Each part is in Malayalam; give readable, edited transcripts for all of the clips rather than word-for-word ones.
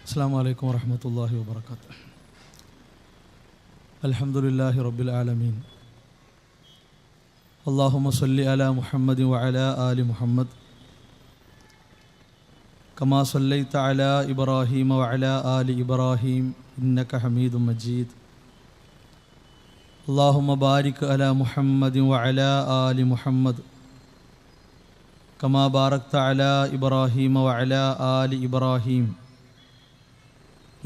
السلام عليكم ورحمة الله وبركاته. الحمد لله رب العالمين. اللهم صل على محمد وعلى آل محمد كما صليت على إبراهيم وعلى آل إبراهيم إنك حميد مجيد. اللهم بارك على محمد وعلى آل محمد كما باركت على إبراهيم وعلى آل إبراهيم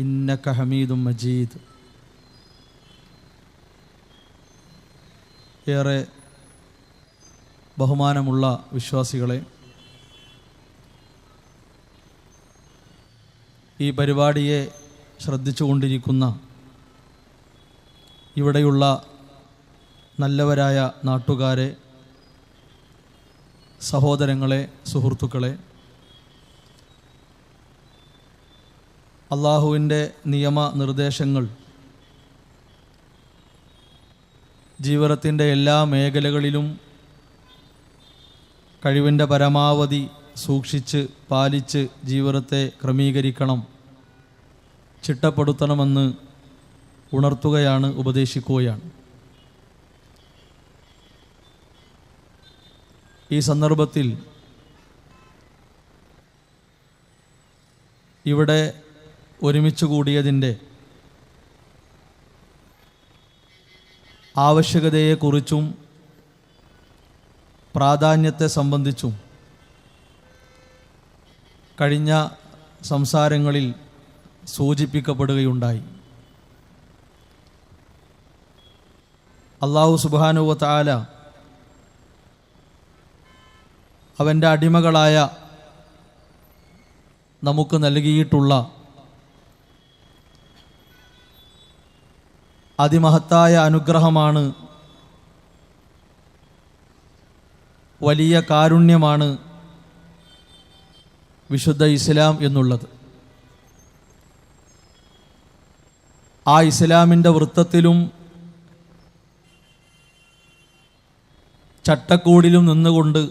إنك حميد مجيد. ഏറെ ബഹുമാനമുള്ള വിശ്വാസികളെ, ഈ പരിപാടിയെ ശ്രദ്ധിച്ചുകൊണ്ടിരിക്കുന്ന ഇവിടെയുള്ള നല്ലവരായ നാട്ടുകാരെ, സഹോദരങ്ങളെ, സുഹൃത്തുക്കളെ, അള്ളാഹുവിൻ്റെ നിയമനിർദ്ദേശങ്ങൾ ജീവിതത്തിൻ്റെ എല്ലാ മേഖലകളിലും കഴിവിൻ്റെ പരമാവധി സൂക്ഷിച്ച് പാലിച്ച് ജീവിതത്തെ ക്രമീകരിക്കണം, ചിട്ടപ്പെടുത്തണമെന്ന് ഉണർത്തുകയാണ്, ഉപദേശിക്കുകയാണ്. ഈ സന്ദർഭത്തിൽ ഇവിടെ ഒരുമിച്ച് കൂടിയതിൻ്റെ ആവശ്യകതയെക്കുറിച്ചും പ്രാധാന്യത്തെ സംബന്ധിച്ചും കഴിഞ്ഞ സംസാരങ്ങളിൽ സൂചിപ്പിക്കപ്പെടുകയുണ്ടായി. അല്ലാഹു സുബ്ഹാനഹു വ തആല അവൻ്റെ അടിമകളായ നമുക്ക് നൽകിയിട്ടുള്ള അതിമഹത്തായ അനുഗ്രഹമാണ്, വലിയ കാരുണ്യമാണ് വിശുദ്ധ ഇസ്ലാം എന്നുള്ളത്. ആ ഇസ്ലാമിൻ്റെ വൃത്തത്തിലും ചട്ടക്കൂടിലും നിന്നുകൊണ്ട്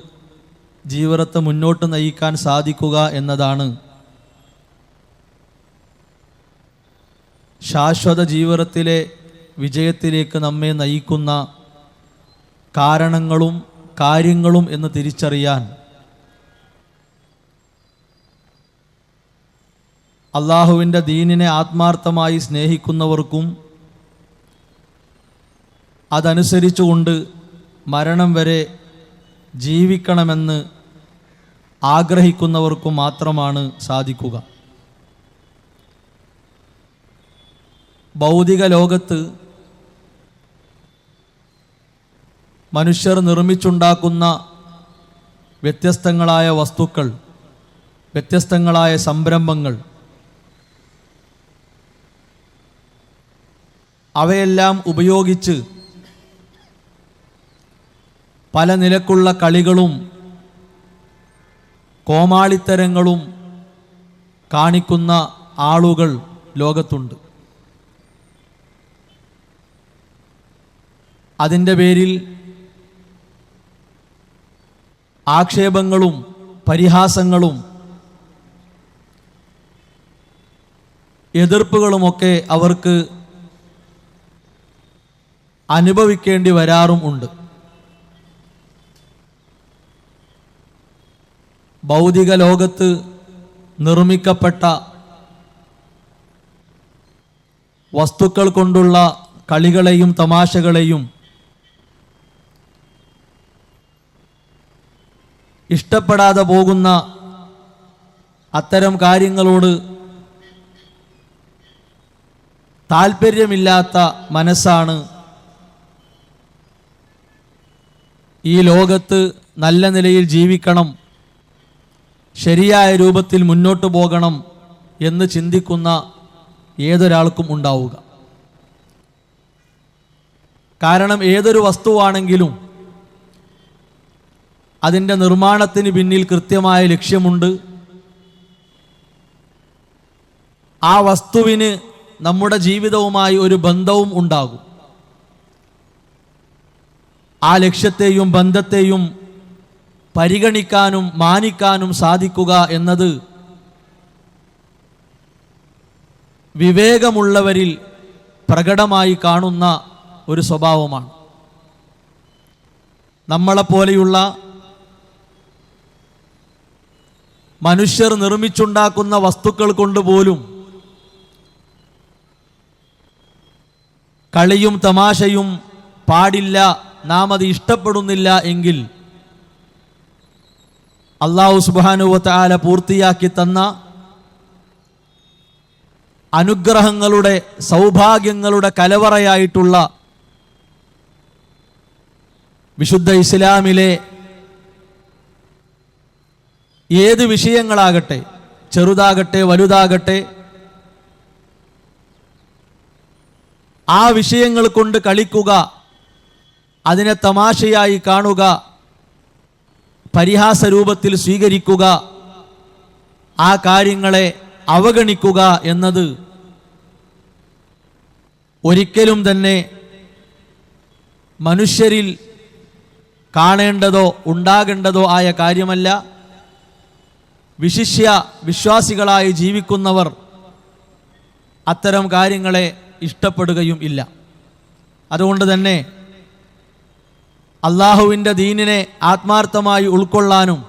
ജീവിതത്തെ മുന്നോട്ട് നയിക്കാൻ സാധിക്കുക എന്നതാണ് ശാശ്വത ജീവിതത്തിലെ വിജയത്തിലേക്ക് നമ്മെ നയിക്കുന്ന കാരണങ്ങളും കാര്യങ്ങളും എന്ന് തിരിച്ചറിയാൻ അള്ളാഹുവിൻ്റെ ദീനിനെ ആത്മാർത്ഥമായി സ്നേഹിക്കുന്നവർക്കും അതനുസരിച്ചുകൊണ്ട് മരണം വരെ ജീവിക്കണമെന്ന് ആഗ്രഹിക്കുന്നവർക്കും മാത്രമാണ് സാധിക്കുക. ഭൗതിക ലോകത്ത് മനുഷ്യർ നിർമ്മിച്ചുണ്ടാക്കുന്ന വ്യത്യസ്തങ്ങളായ വസ്തുക്കൾ, വ്യത്യസ്തങ്ങളായ സംരംഭങ്ങൾ, അവയെല്ലാം ഉപയോഗിച്ച് പല നിലക്കുള്ള കളികളും കോമാളിത്തരങ്ങളും കാണിക്കുന്ന ആളുകൾ ലോകത്തുണ്ട്. അതിൻ്റെ പേരിൽ ആക്ഷേപങ്ങളും പരിഹാസങ്ങളും എതിർപ്പുകളുമൊക്കെ അവർക്ക് അനുഭവിക്കേണ്ടി വരാറും ഉണ്ട്. ഭൗതിക ലോകത്ത് നിർമ്മിക്കപ്പെട്ട വസ്തുക്കൾ കൊണ്ടുള്ള കളികളെയും തമാശകളെയും ഇഷ്ടപ്പെടാതെ പോകുന്ന അത്തരം കാര്യങ്ങളോട് താല്പര്യമില്ലാത്ത മനസ്സാണ് ഈ ലോകത്ത് നല്ല നിലയിൽ ജീവിക്കണം, ശരിയായ രൂപത്തിൽ മുന്നോട്ട് പോകണം എന്ന് ചിന്തിക്കുന്ന ഏതൊരാൾക്കും ഉണ്ടാവുക. കാരണം ഏതൊരു വസ്തുവാണെങ്കിലും അതിൻ്റെ നിർമ്മാണത്തിന് പിന്നിൽ കൃത്യമായ ലക്ഷ്യമുണ്ട്. ആ വസ്തുവിന് നമ്മുടെ ജീവിതവുമായി ഒരു ബന്ധവും ഉണ്ടാകും. ആ ലക്ഷ്യത്തെയും ബന്ധത്തെയും പരിഗണിക്കാനും മാനിക്കാനും സാധിക്കുക എന്നത് വിവേകമുള്ളവരിൽ പ്രകടമായി കാണുന്ന ഒരു സ്വഭാവമാണ്. നമ്മളെപ്പോലെയുള്ള മനുഷ്യർ നിർമ്മിച്ചുണ്ടാക്കുന്ന വസ്തുക്കൾ കൊണ്ടുപോലും കളിയും തമാശയും പാടില്ല, നാം അത് ഇഷ്ടപ്പെടുന്നില്ല എങ്കിൽ അല്ലാഹു സുബ്ഹാനഹു വ തആല പൂർത്തിയാക്കി തന്ന അനുഗ്രഹങ്ങളുടെ സൗഭാഗ്യങ്ങളുടെ കലവറയായിട്ടുള്ള വിശുദ്ധ ഇസ്ലാമിലെ ഏത് വിഷയങ്ങളാകട്ടെ, ചെറുതാകട്ടെ വലുതാകട്ടെ, ആ വിഷയങ്ങൾ കൊണ്ട് കളിക്കുക, അതിനെ തമാശയായി കാണുക, പരിഹാസ രൂപത്തിൽ സ്വീകരിക്കുക, ആ കാര്യങ്ങളെ അവഗണിക്കുക എന്നത് ഒരിക്കലും തന്നെ മനുഷ്യരിൽ കാണേണ്ടതോ ഉണ്ടാകേണ്ടതോ ആയ കാര്യമല്ല. വിശിഷ്യ വിശ്വാസികളായി ജീവിക്കുന്നവർ അത്തരം കാര്യങ്ങളെ ഇഷ്ടപ്പെടുകയും ഇല്ല. അതുകൊണ്ട് തന്നെ അള്ളാഹുവിൻ്റെ ദീനിനെ ആത്മാർത്ഥമായി ഉൾക്കൊള്ളാനും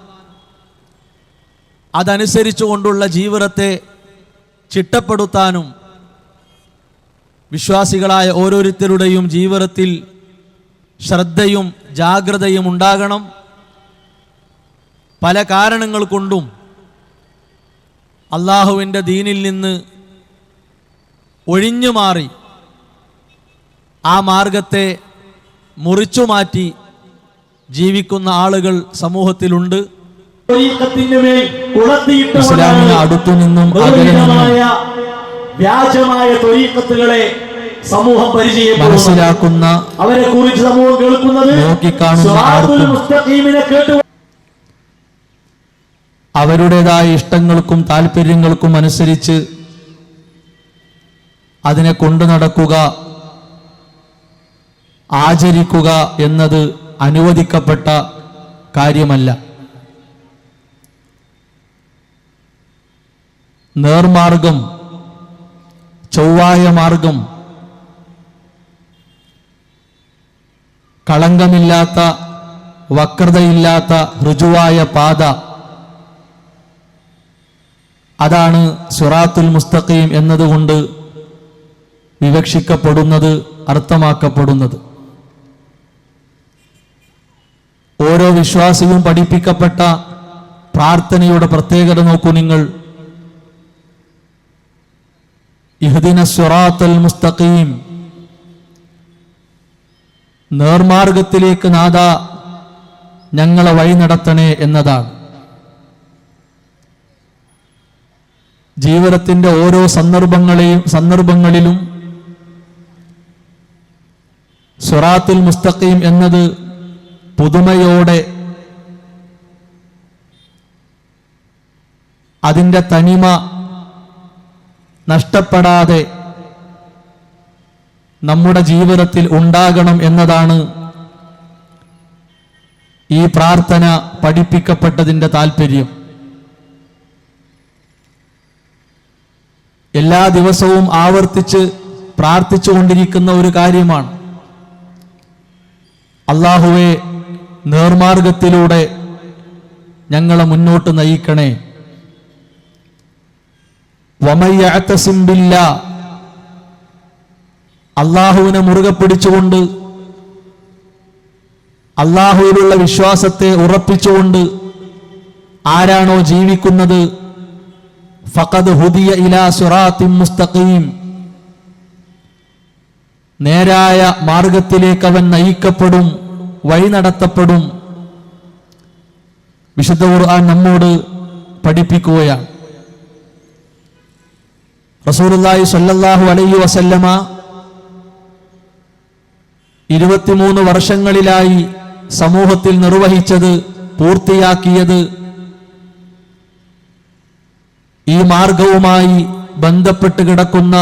അതനുസരിച്ചുകൊണ്ടുള്ള ജീവിതത്തെ ചിട്ടപ്പെടുത്താനും വിശ്വാസികളായ ഓരോരുത്തരുടെയും ജീവിതത്തിൽ ശ്രദ്ധയും ജാഗ്രതയും ഉണ്ടാകണം. പല കാരണങ്ങൾ കൊണ്ടും അള്ളാഹുവിൻ്റെ ദീനിൽ നിന്ന് ഒഴിഞ്ഞു മാറി ആ മാർഗത്തെ മുറിച്ചു മാറ്റി ജീവിക്കുന്ന ആളുകൾ സമൂഹത്തിലുണ്ട്. ഇസ്ലാമിന് അടുത്തു നിന്നും വ്യാജമായ ത്വരീഖത്തുകളെ സമൂഹം മനസ്സിലാക്കുന്ന, അവരെ കുറിച്ച് സമൂഹം കേൾക്കുന്നത്, നോക്കിക്കാണുന്ന അവരുടേതായ ഇഷ്ടങ്ങൾക്കും താല്പര്യങ്ങൾക്കും അനുസരിച്ച് അതിനെ കൊണ്ടു നടക്കുക, ആചരിക്കുക എന്നത് അനുവദിക്കപ്പെട്ട കാര്യമല്ല. നേർമാർഗം, ചൊവ്വായ മാർഗം, കളങ്കമില്ലാത്ത, വക്രതയില്ലാത്ത ഋജുവായ പാത, അതാണ് സിറാത്തുൽ മുസ്തഖീം എന്നതുകൊണ്ട് വിവക്ഷിക്കപ്പെടുന്നത്, അർത്ഥമാക്കപ്പെടുന്നത്. ഓരോ വിശ്വാസിയും പഠിപ്പിക്കപ്പെട്ട പ്രാർത്ഥനയുടെ പ്രത്യേകത നോക്കൂ നിങ്ങൾ. ഇഹ്ദിന സിറാത്തുൽ മുസ്തഖീം, നേർമാർഗത്തിലേക്ക് നാഥ ഞങ്ങളെ വഴി നടത്തണേ എന്നതാണ്. ജീവിതത്തിന്റെ ഓരോ സന്ദർഭങ്ങളിലും സിറാത്തുൽ മുസ്തഖീം എന്നത് പുതുമയോടെ, അതിൻ്റെ തനിമ നഷ്ടപ്പെടാതെ നമ്മുടെ ജീവിതത്തിൽ ഉണ്ടാകണം എന്നതാണ് ഈ പ്രാർത്ഥന പഠിപ്പിക്കപ്പെട്ടതിൻ്റെ താല്പര്യം. എല്ലാ ദിവസവും ആവർത്തിച്ച് പ്രാർത്ഥിച്ചുകൊണ്ടിരിക്കുന്ന ഒരു കാര്യമാണ്. അല്ലാഹുവേ, നേർമാർഗത്തിലൂടെ ഞങ്ങളെ മുന്നോട്ട് നയിക്കണേ. വമയ്യഅ്തസിം ബില്ലാ, അല്ലാഹുവിനെ മുറുകെ പിടിച്ചുകൊണ്ട്, അല്ലാഹുവിലുള്ള വിശ്വാസത്തെ ഉറപ്പിച്ചുകൊണ്ട് ആരാണോ ജീവിക്കുന്നത്, ഫഖദ് ഹുദിയ ഇലാ സിറാത്തിൻ മുസ്തഖീം, നേരായ മാർഗത്തിലേക്ക് അവൻ നയിക്കപ്പെടും, വഴി നടത്തപ്പെടും. വിശുദ്ധ ഖുർആൻ നമ്മോട് പഠിപ്പിക്കുകയാണ്. റസൂലുള്ളാഹി സ്വല്ലല്ലാഹു അലൈഹി വസല്ലമ 23 വർഷങ്ങളിലായി സമൂഹത്തിൽ നിർവഹിച്ചത്, പൂർത്തിയാക്കിയത്, ഈ മാർഗവുമായി ബന്ധപ്പെട്ട് കിടക്കുന്ന,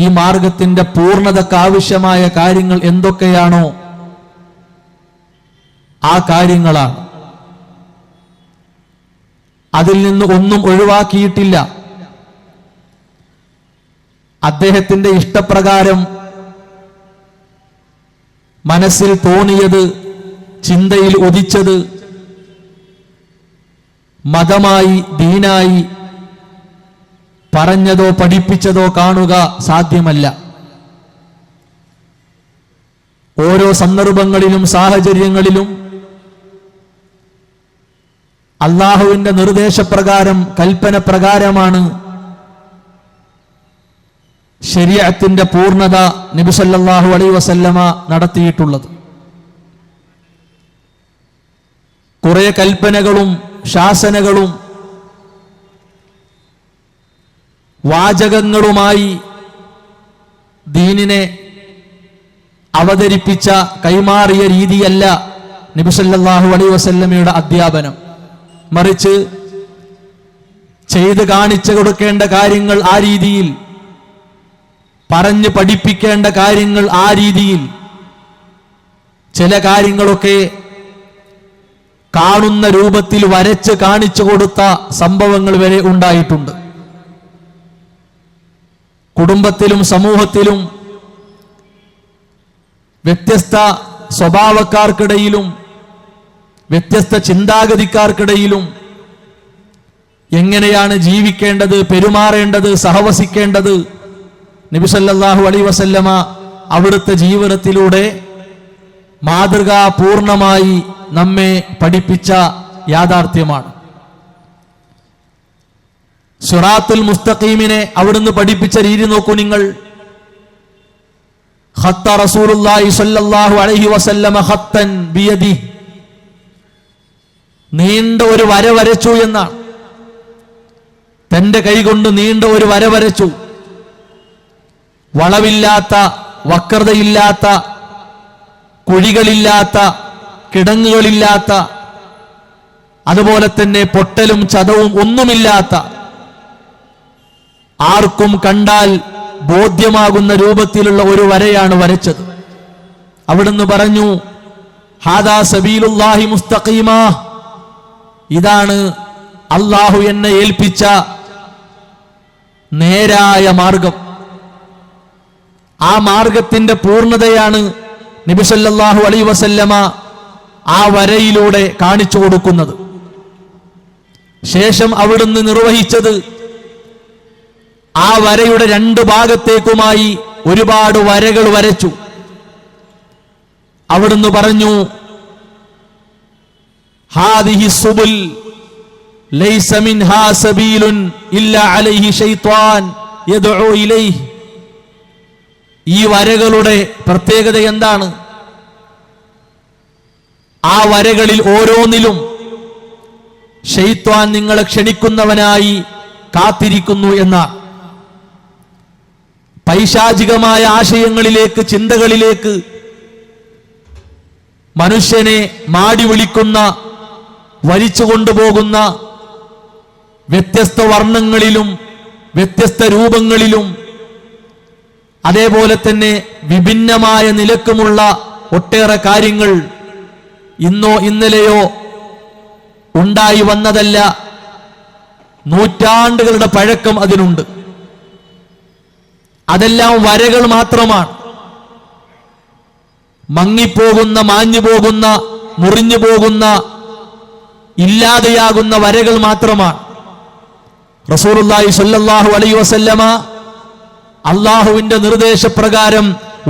ഈ മാർഗത്തിന്റെ പൂർണ്ണതക്കാവശ്യമായ കാര്യങ്ങൾ എന്തൊക്കെയാണോ ആ കാര്യങ്ങളാണ്. അതിൽ നിന്ന് ഒന്നും ഒഴിവാക്കിയിട്ടില്ല. അദ്ദേഹത്തിന്റെ ഇഷ്ടപ്രകാരം മനസ്സിൽ തോന്നിയത്, ചിന്തയിൽ ഉദിച്ചത് മതമായി, ദീനായി പറഞ്ഞതോ പഠിപ്പിച്ചതോ കാണുക സാധ്യമല്ല. ഓരോ സന്ദർഭങ്ങളിലും സാഹചര്യങ്ങളിലും അള്ളാഹുവിന്റെ നിർദ്ദേശപ്രകാരം, കൽപ്പന പ്രകാരമാണ് ശരീഅത്തിന്റെ പൂർണ്ണത നബി സല്ലല്ലാഹു അലൈഹി വസല്ലമ നടത്തിയിട്ടുള്ളത്. കുറെ കൽപ്പനകളും ശാസനകളും വാചകങ്ങളുമായി ദീനിനെ അവതരിപ്പിച്ച, കൈമാറിയ രീതിയല്ല നബി സല്ലല്ലാഹു അലൈഹി വസല്ലമയുടെ അധ്യാപനം. മറിച്ച് ചെയ്ത് കാണിച്ചു കൊടുക്കേണ്ട കാര്യങ്ങൾ ആ രീതിയിൽ, പറഞ്ഞ് പഠിപ്പിക്കേണ്ട കാര്യങ്ങൾ ആ രീതിയിൽ, ചില കാര്യങ്ങളൊക്കെ കാണുന്ന രൂപത്തിൽ വരച്ച് കാണിച്ചു കൊടുത്ത സംഭവങ്ങൾ വരെ ഉണ്ടായിട്ടുണ്ട്. കുടുംബത്തിലും സമൂഹത്തിലും വ്യത്യസ്ത സ്വഭാവക്കാർക്കിടയിലും വ്യത്യസ്ത ചിന്താഗതിക്കാർക്കിടയിലും എങ്ങനെയാണ് ജീവിക്കേണ്ടത്, പെരുമാറേണ്ടത്, സഹവസിക്കേണ്ടത് നബി സല്ലല്ലാഹു അലൈഹി വസല്ലമ അവിടുത്തെ ജീവിതത്തിലൂടെ മാതൃകാപൂർണമായി നമ്മെ പഠിപ്പിച്ച യാഥാർത്ഥ്യമാണ്. സിറാത്തുൽ മുസ്തഖീമിനെ അവിടുന്ന് പഠിപ്പിച്ച രീതി നോക്കൂ നിങ്ങൾ. ഖത്ത റസൂലുള്ളാഹി സ്വല്ലല്ലാഹു അലൈഹി വസല്ലമ ഖത്തൻ ബിയദി, നീണ്ട ഒരു വര വരച്ചു എന്നാണ്. തന്റെ കൈകൊണ്ട് നീണ്ട ഒരു വര വരച്ചു. വളവില്ലാത്ത, വക്രതയില്ലാത്ത, കുഴികളില്ലാത്ത, കിടങ്ങുകളില്ലാത്ത, അതുപോലെ തന്നെ പൊട്ടലും ചതവും ഒന്നുമില്ലാത്ത, ആർക്കും കണ്ടാൽ ബോധ്യമാകുന്ന രൂപത്തിലുള്ള ഒരു വരയാണ് വരച്ചത്. അവിടുന്ന് പറഞ്ഞു, ഹാദാ സബീലുല്ലാഹി മുസ്തഖീമാ, ഇതാണ് അല്ലാഹു എന്നെ ഏൽപ്പിച്ച നേരായ മാർഗം. ആ മാർഗത്തിന്റെ പൂർണ്ണതയാണ് നബി സല്ലല്ലാഹു അലൈഹി വസല്ലമ ആ വരയിലൂടെ കാണിച്ചു കൊടുക്കുന്നത്. ശേഷം അവിടുന്ന് നിർവഹിച്ചത്, ആ വരയുടെ രണ്ട് ഭാഗത്തേക്കുമായി ഒരുപാട് വരകൾ വരച്ചു. അവിടുന്ന് പറഞ്ഞു, ഹാദിഹി സുബുൽ ലൈസ മിൻഹാ സബീലുൻ ഇല്ലാ അലൈഹി ശൈത്വാൻ യദ്ഉ ഇലൈഹി. ഈ വരകളുടെ പ്രത്യേകത എന്താണ്? ആ വരകളിൽ ഓരോന്നിലും ശൈത്വാൻ നിങ്ങളെ ക്ഷണിക്കുന്നവനായി കാത്തിരിക്കുന്നു എന്നാണ്. പൈശാചികമായ ആശയങ്ങളിലേക്ക്, ചിന്തകളിലേക്ക് മനുഷ്യനെ മാടി വിളിക്കുന്ന, വലിച്ചു കൊണ്ടുപോകുന്ന വ്യത്യസ്ത വർണ്ണങ്ങളിലും വ്യത്യസ്ത രൂപങ്ങളിലും അതേപോലെ തന്നെ വിഭിന്നമായ നിലക്കുമുള്ള ഒട്ടേറെ കാര്യങ്ങൾ ഇന്നോ ഇന്നലെയോ ഉണ്ടായി വന്നതല്ല, നൂറ്റാണ്ടുകളുടെ പഴക്കം അതിനുണ്ട്. അതെല്ലാം വരകൾ മാത്രമാണ്. മങ്ങിപ്പോകുന്ന, മാഞ്ഞു പോകുന്ന, മുറിഞ്ഞു പോകുന്ന, ഇല്ലാതെയാകുന്ന വരകൾ മാത്രമാണ്. റസൂലുള്ളാഹി സ്വല്ലല്ലാഹു അലൈഹി വസല്ലമ അള്ളാഹുവിന്റെ നിർദ്ദേശപ്രകാരം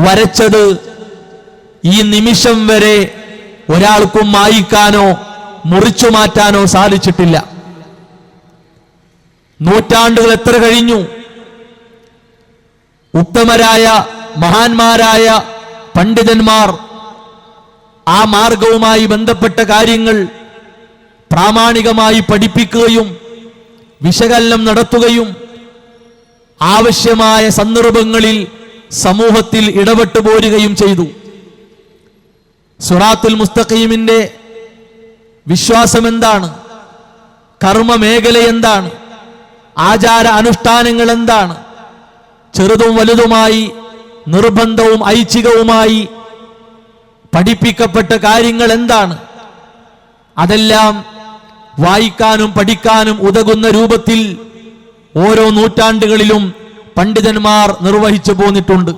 വരച്ചത് ഈ നിമിഷം വരെ ഒരാൾക്കും മായ്ക്കാനോ മുറിച്ചു മാറ്റാനോ സാധിച്ചിട്ടില്ല. നൂറ്റാണ്ടുകൾ എത്ര കഴിഞ്ഞു, ഉത്തമരായ മഹാന്മാരായ പണ്ഡിതന്മാർ ആ മാർഗവുമായി ബന്ധപ്പെട്ട കാര്യങ്ങൾ പ്രാമാണികമായി പഠിപ്പിക്കുകയും വിശകലനം നടത്തുകയും ആവശ്യമായ സന്ദർഭങ്ങളിൽ സമൂഹത്തിൽ ഇടപെട്ടു പോരുകയും ചെയ്തു. സിറാത്തുൽ മുസ്തഖീമിന്റെ വിശ്വാസം എന്താണ്? കർമ്മ മേഖല എന്താണ്? ആചാര അനുഷ്ഠാനങ്ങൾ എന്താണ്? ചെറുതും വലുതുമായി, നിർബന്ധവും ഐച്ഛികവുമായി പഠിപ്പിക്കപ്പെട്ട കാര്യങ്ങൾ എന്താണ്? അതെല്ലാം വായിക്കാനും പഠിക്കാനും ഉതകുന്ന രൂപത്തിൽ ഓരോ നൂറ്റാണ്ടുകളിലും പണ്ഡിതന്മാർ നിർവഹിച്ചു പോന്നിട്ടുണ്ട്.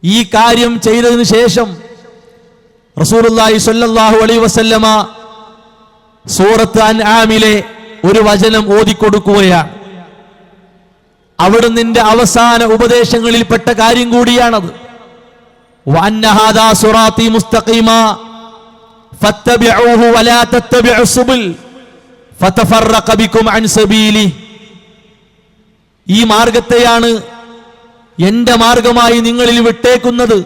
ഈ കാര്യം ചെയ്തതിനു ശേഷം റസൂലുള്ളാഹി സ്വല്ലല്ലാഹു അലൈഹി വസല്ലമ സൂറത്ത് അൻആമിലെ ഒരു വചനം ഓതിക്കൊടുക്കുകയാണ്. അവിടുന്ന് അവസാന ഉപദേശങ്ങളിൽപ്പെട്ട കാര്യം കൂടിയാണത്. വഅന്ന ഹാദാ സിറാത്തി മുസ്തഖീമാ ഫത്തബിഊഹു വലാ തത്തബിഉ സുബുൽ ഫതഫറഖ ബികും അൻ സബീലി. ഈ മാർഗത്തെയാണ് എന്റെ മാർഗമായി നിങ്ങളിൽ വിട്ടേക്കുന്നത്,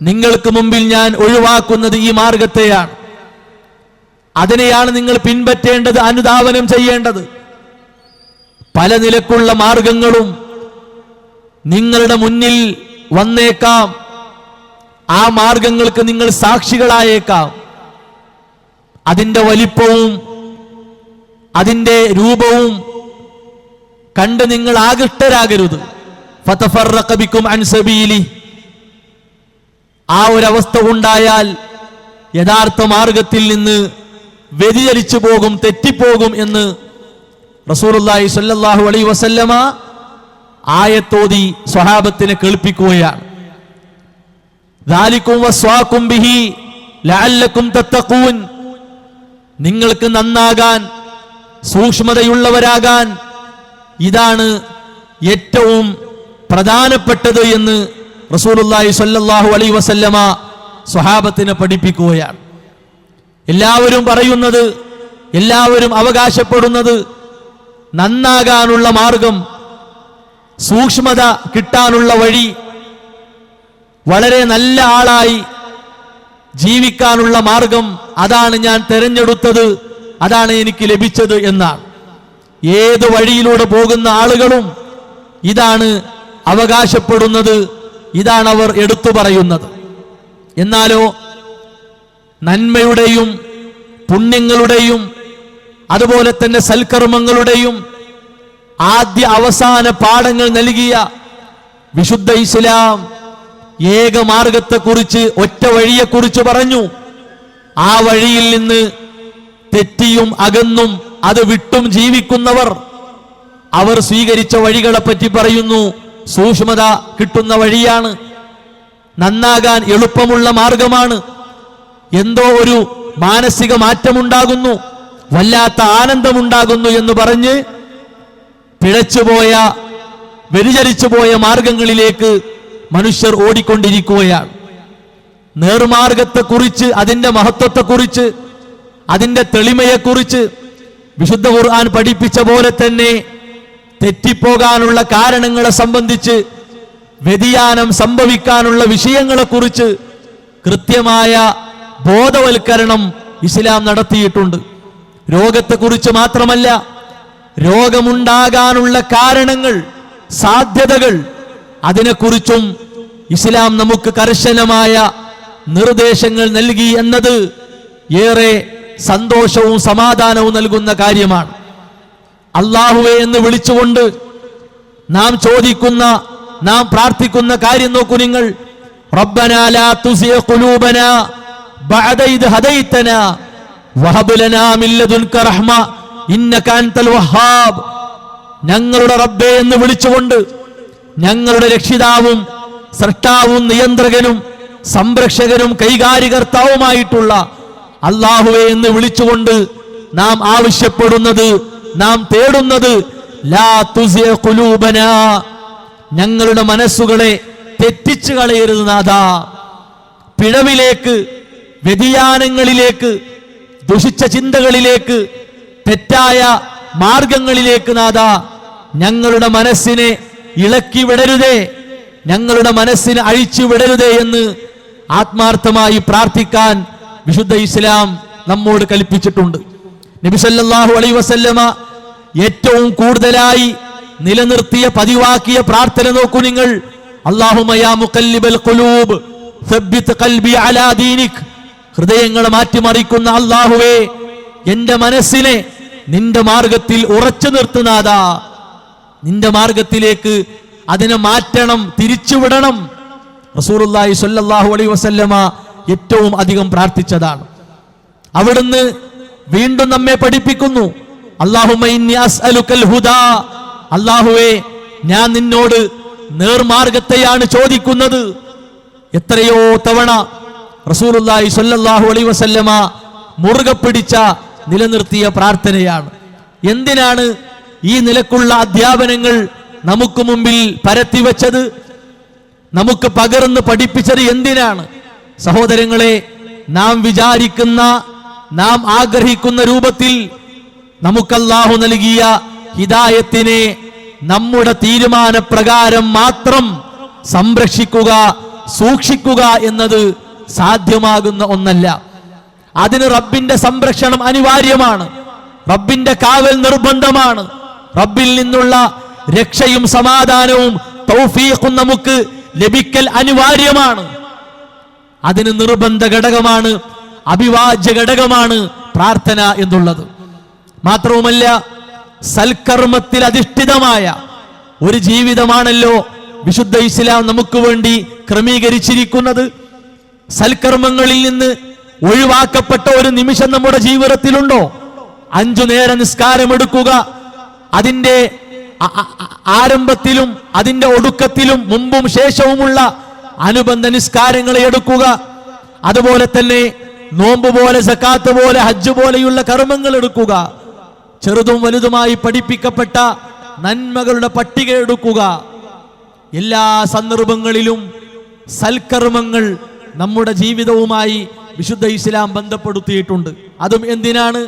നിങ്ങൾക്ക് മുമ്പിൽ ഞാൻ ഒഴിവാക്കുന്നത് ഈ മാർഗത്തെയാണ്. അതിനെയാണ് നിങ്ങൾ പിൻപറ്റേണ്ടത്, അനുധാവനം ചെയ്യേണ്ടത്. പല നിലക്കുള്ള മാർഗങ്ങളും നിങ്ങളുടെ മുന്നിൽ വന്നേക്കാം. ആ മാർഗങ്ങൾക്ക് നിങ്ങൾ സാക്ഷികളായേക്കാം. അതിൻ്റെ വലിപ്പവും അതിൻ്റെ രൂപവും കണ്ട് നിങ്ങൾ ആകൃഷ്ടരാകരുത്. ഫതഫറഖ ബികും അൻ സബീലി. ആ ഒരവസ്ഥ ഉണ്ടായാൽ യഥാർത്ഥ മാർഗത്തിൽ നിന്ന് വ്യതിചലിച്ചു പോകും, തെറ്റിപ്പോകും എന്ന് റസൂലുള്ളാഹി സ്വല്ലല്ലാഹു അലൈഹി വസല്ലമ ആയത്തോതി സ്വഹാബത്തിനെ കേൾപ്പിക്കുകയാണ്. ദാലികും വസ്വാകും ബിഹി ലഅല്ലകും തത്തഖൂൻ. നിങ്ങൾക്ക് നന്നാകാൻ, സൂക്ഷ്മതയുള്ളവരാകാൻ ഇതാണ് ഏറ്റവും പ്രധാനപ്പെട്ടത് എന്ന് റസൂലുള്ളാഹി സ്വല്ലല്ലാഹു അലൈഹി വസല്ലമ സ്വഹാബത്തിനെ പഠിപ്പിക്കുകയാണ്. എല്ലാവരും പറയുന്നത്, എല്ലാവരും അവകാശപ്പെടുന്നത് നന്നാകാനുള്ള മാർഗം, സൂക്ഷ്മത കിട്ടാനുള്ള വഴി, വളരെ നല്ല ആളായി ജീവിക്കാനുള്ള മാർഗം, അതാണ് ഞാൻ തിരഞ്ഞെടുത്തത്, അതാണ് എനിക്ക് ലഭിച്ചത് എന്നാണ്. ഏത് വഴിയിലൂടെ പോകുന്ന ആളുകളും ഇതാണ് അവകാശപ്പെടുന്നത്, ഇതാണ് അവർ എടുത്തു പറയുന്നത്. എന്നാലോ നന്മയുടെയും പുണ്യങ്ങളുടെയും അതുപോലെ തന്നെ സൽക്കർമ്മങ്ങളുടെയും ആദ്യ അവസാന പാഠങ്ങൾ നൽകിയ വിശുദ്ധ ഇസ്ലാം ഏകമാർഗത്തെക്കുറിച്ച്, ഒറ്റ വഴിയെക്കുറിച്ച് പറഞ്ഞു. ആ വഴിയിൽ നിന്ന് തെറ്റിയും അകന്നും അത് വിട്ടും ജീവിക്കുന്നവർ, അവർ സ്വീകരിച്ച വഴികളെ പറ്റി പറയുന്നു. സൂക്ഷ്മത കിട്ടുന്ന വഴിയാണ്, നന്നാകാൻ എളുപ്പമുള്ള മാർഗമാണ്, എന്തോ ഒരു മാനസിക മാറ്റമുണ്ടാകുന്നു, വല്ലാത്ത ആനന്ദമുണ്ടാകുന്നു എന്ന് പറഞ്ഞ് പിഴച്ചുപോയ, വ്യതിചലിച്ചുപോയ മാർഗങ്ങളിലേക്ക് മനുഷ്യർ ഓടിക്കൊണ്ടിരിക്കുകയാണ്. നേർമാർഗത്തെക്കുറിച്ച്, അതിൻ്റെ മഹത്വത്തെക്കുറിച്ച്, അതിൻ്റെ തെളിമയെക്കുറിച്ച് വിശുദ്ധ ഖുർആൻ പഠിപ്പിച്ച പോലെ തന്നെ തെറ്റിപ്പോകാനുള്ള കാരണങ്ങളെ സംബന്ധിച്ച്, വ്യതിയാനം സംഭവിക്കാനുള്ള വിഷയങ്ങളെക്കുറിച്ച് കൃത്യമായ ബോധവൽക്കരണം ഇസ്ലാം നടത്തിയിട്ടുണ്ട്. രോഗത്തെക്കുറിച്ച് മാത്രമല്ല, രോഗമുണ്ടാകാനുള്ള കാരണങ്ങൾ, സാധ്യതകൾ, അതിനെക്കുറിച്ചും ഇസ്ലാം നമുക്ക് കർശനമായ നിർദ്ദേശങ്ങൾ നൽകി എന്നത് ഏറെ സന്തോഷവും സമാധാനവും നൽകുന്ന കാര്യമാണ്. അല്ലാഹുവേ എന്ന് വിളിച്ചുകൊണ്ട് നാം ചോദിക്കുന്ന, നാം പ്രാർത്ഥിക്കുന്ന കാര്യം നോക്കൂ നിങ്ങൾ. റബ്ബനാ ലാ തുസിഅ ഖുലൂബനാ ബഅദ ഇദ് ഹദൈതനാ വഹബ് ലനാ മിൻ ലദുൻക റഹ്മ ഇന്നക അൻതൽ വഹ്ഹാബ്. ഞങ്ങളുടെ റബ്ബേ എന്ന് വിളിച്ചുകൊണ്ട്, ഞങ്ങളുടെ രക്ഷിതാവും സൃഷ്ടാവും നിയന്ത്രകനും സംരക്ഷകനും കൈകാര്യകർത്താവുമായിട്ടുള്ള അല്ലാഹുവേ എന്ന് വിളിച്ചുകൊണ്ട് നാം ആവശ്യപ്പെടുന്നത്, നാം തേടുന്നത്, ലാ തുസിഅ ഖുലൂബനാ, ഞങ്ങളുടെ മനസ്സുകളെ തെറ്റിച്ചു കളയരുത് നാഥാ. പിഴവിലേക്ക്, വ്യതിയാനങ്ങളിലേക്ക്, ദുഷിച്ച ചിന്തകളിലേക്ക്, തെറ്റായ മാർഗങ്ങളിലേക്ക് നാഥാ ഞങ്ങളുടെ മനസ്സിനെ ഇളക്കി വിടരുതേ, ഞങ്ങളുടെ മനസ്സിനെ അഴിച്ചു വിടരുതേ എന്ന് ആത്മാർത്ഥമായി പ്രാർത്ഥിക്കാൻ വിശുദ്ധ ഇസ്ലാം നമ്മോട് കൽപ്പിച്ചിട്ടുണ്ട്. നബി സല്ലല്ലാഹു അലൈഹി വസല്ലമ ഏറ്റവും കൂടുതലായി നിലനിർത്തിയ, പതിവാക്കിയ പ്രാർത്ഥന നോക്കൂ നിങ്ങൾ. അല്ലാഹുമ്മ യാ മുഖല്ലിബൽ ഖുലൂബ് സബ്ബിത് ഖൽബി അലാ ദീനിക്. ഹൃദയങ്ങളെ മാറ്റിമറിക്കുന്ന അല്ലാഹുവേ, എന്റെ മനസ്സിനെ നിന്റെ മാർഗത്തിൽ ഉറച്ചു നിർത്തുന്നാഥാ. നിന്റെ മാർഗത്തിലേക്ക് അതിനെ മാറ്റണം, തിരിച്ചുവിടണം. റസൂലുള്ളാഹി സ്വല്ലല്ലാഹു അലൈഹി വസല്ലമ ഏറ്റവും അധികം പ്രാർത്ഥിച്ചതാണ്. അവിടുന്ന് വീണ്ടും നമ്മെ പഠിപ്പിക്കുന്നു, അല്ലാഹുമ്മ ഇന്നി അസ്അലുക്കൽ ഹുദാ. അല്ലാഹുവേ, ഞാൻ നിന്നോട് നേർമാർഗത്തെയാണ് ചോദിക്കുന്നത്. എത്രയോ തവണ റസൂലുള്ളാഹി സ്വല്ലല്ലാഹു അലൈഹി വസല്ലമ മുറുകെ പിടിച്ച നിലനിർത്തിയ പ്രാർത്ഥനയാണ്. എന്തിനാണ് ഈ നിലക്കുള്ള അധ്യാപനങ്ങൾ നമുക്ക് മുമ്പിൽ പരത്തിവെച്ചത്, നമുക്ക് പകർന്ന് പഠിപ്പിച്ചത് എന്തിനാണ്? സഹോദരങ്ങളെ, നാം വിചാരിക്കുന്ന, നാം ആഗ്രഹിക്കുന്ന രൂപത്തിൽ നമുക്ക് അല്ലാഹു നൽകിയ ഹിദായത്തിനെ നമ്മുടെ തീരുമാനപ്രകാരം മാത്രം സംരക്ഷിക്കുക, സൂക്ഷിക്കുക എന്നത് സാധ്യമാകുന്ന ഒന്നല്ല. അതിന് റബ്ബിന്റെ സംരക്ഷണം അനിവാര്യമാണ്, റബ്ബിന്റെ കാവൽ നിർബന്ധമാണ്, റബ്ബിൽ നിന്നുള്ള രക്ഷയും സമാധാനവും തൗഫീഖും നമുക്ക് ലഭിക്കൽ അനിവാര്യമാണ്. അതിന് നിർബന്ധ ഘടകമാണ്, അഭിവാജ്യ ഘടകമാണ് പ്രാർത്ഥന എന്നുള്ളത്. മാത്രവുമല്ല, സൽക്കർമ്മത്തിൽ അധിഷ്ഠിതമായ ഒരു ജീവിതമാണല്ലോ വിശുദ്ധ ഇസ്ലാം നമുക്ക് വേണ്ടി ക്രമീകരിച്ചിരിക്കുന്നത്. സൽക്കർമ്മങ്ങളിൽ നിന്ന് ഒഴിവാക്കപ്പെട്ട ഒരു നിമിഷം നമ്മുടെ ജീവിതത്തിലുണ്ടോ? 5 നേര നിസ്കാരം എടുക്കുക, അതിൻ്റെ ആരംഭത്തിലും അതിൻ്റെ ഒടുക്കത്തിലും മുമ്പും ശേഷവുമുള്ള അനുബന്ധ നിസ്കാരങ്ങളെ എടുക്കുക. അതുപോലെ തന്നെ നോമ്പ് പോലെ, സക്കാത്ത് പോലെ, ഹജ്ജ് പോലെയുള്ള കർമ്മങ്ങൾ എടുക്കുക. ചെറുതും വലുതുമായി പഠിപ്പിക്കപ്പെട്ട നന്മകളുടെ പട്ടിക എടുക്കുക. എല്ലാ സന്ദർഭങ്ങളിലും സൽക്കർമ്മങ്ങൾ നമ്മുടെ ജീവിതവുമായി വിശുദ്ധ ഇസ്ലാം ബന്ധപ്പെടുത്തിയിട്ടുണ്ട്. അതും എന്തിനാണ്?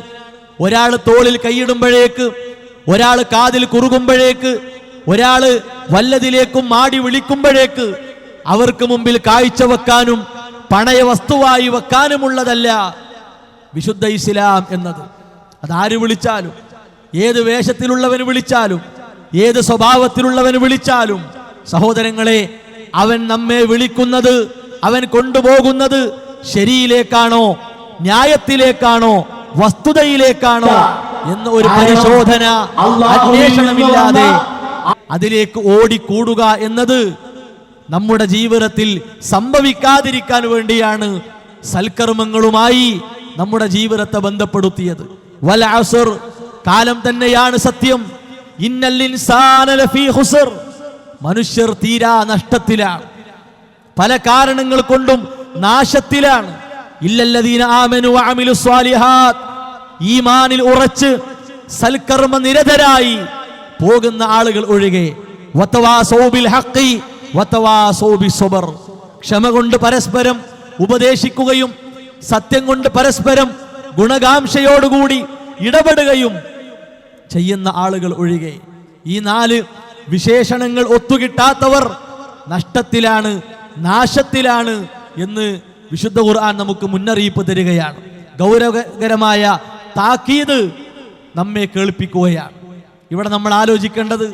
ഒരാൾ തോളിൽ കൈയിടുമ്പോഴേക്ക്, ഒരാൾ കാതിൽ കുറുകുമ്പോഴേക്ക്, ഒരാൾ വല്ലതിലേക്കും മാടി വിളിക്കുമ്പോഴേക്ക് അവർക്ക് മുമ്പിൽ കാഴ്ചവെക്കാനും പണയ വസ്തുവായി വെക്കാനുമുള്ളതല്ല വിശുദ്ധ ഇസ്ലാം എന്നത്. അതാര് വിളിച്ചാലും, ഏത് വേഷത്തിലുള്ളവന് വിളിച്ചാലും, ഏത് സ്വഭാവത്തിലുള്ളവന് വിളിച്ചാലും, സഹോദരങ്ങളെ, അവൻ നമ്മെ വിളിക്കുന്നത്, അവൻ കൊണ്ടുപോകുന്നത് ശരിയിലേക്കാണോ, ന്യായത്തിലേക്കാണോ, വസ്തുതയിലേക്കാണോ എന്ന ഒരു പരിശോധന, അന്വേഷണമില്ലാതെ അതിലേക്ക് ഓടിക്കൂടുക എന്നത് നമ്മുടെ ജീവിതത്തിൽ സംഭവിക്കാതിരിക്കാൻ വേണ്ടിയാണ് സൽക്കർമ്മങ്ങളുമായി നമ്മുടെ ജീവിതത്തെ ബന്ധപ്പെടുത്തിയത്. വൽ അസ്ർ, കാലം തന്നെയാണ് സത്യം. ഇന്നൽ ഇൻസാന ലഫീ ഖുസ്ർ, മനുഷ്യർ തീരാ നഷ്ടത്തിലാണ്, പല കാരണങ്ങൾ കൊണ്ടും നാശത്തിലാണ്. ഇല്ലല്ലദീന ആമനു വഅമിലു സ്വാലിഹാത്ത്, ഈമാനിൽ ഉറച്ച് സൽക്കർമ്മ നിരതരായി പോകുന്ന ആളുകൾ ഒഴികെ. വതവാസൗ ബിൽ ഹഖി വതവാസൗ ബിസ്സബ്ർ, ക്ഷമ കൊണ്ട് പരസ്പരം ഉപദേശിക്കുകയും സത്യം കൊണ്ട് പരസ്പരം ഗുണകാംക്ഷയോടുകൂടി ഇടപെടുകയും ചെയ്യുന്ന ആളുകൾ ഒഴികെ. ഈ 4 വിശേഷണങ്ങൾ ഒത്തുകിട്ടാത്തവർ നഷ്ടത്തിലാണ്, നാശത്തിലാണ് എന്ന് വിശുദ്ധ ഖുർആൻ നമുക്ക് മുന്നറിയിപ്പ് തരികയാണ്. ഗൗരവകരമായ താക്കീത് നമ്മെ കേൾപ്പിക്കുകയാണ്. ഇവിടെ നമ്മൾ ആലോചിക്കേണ്ടത്,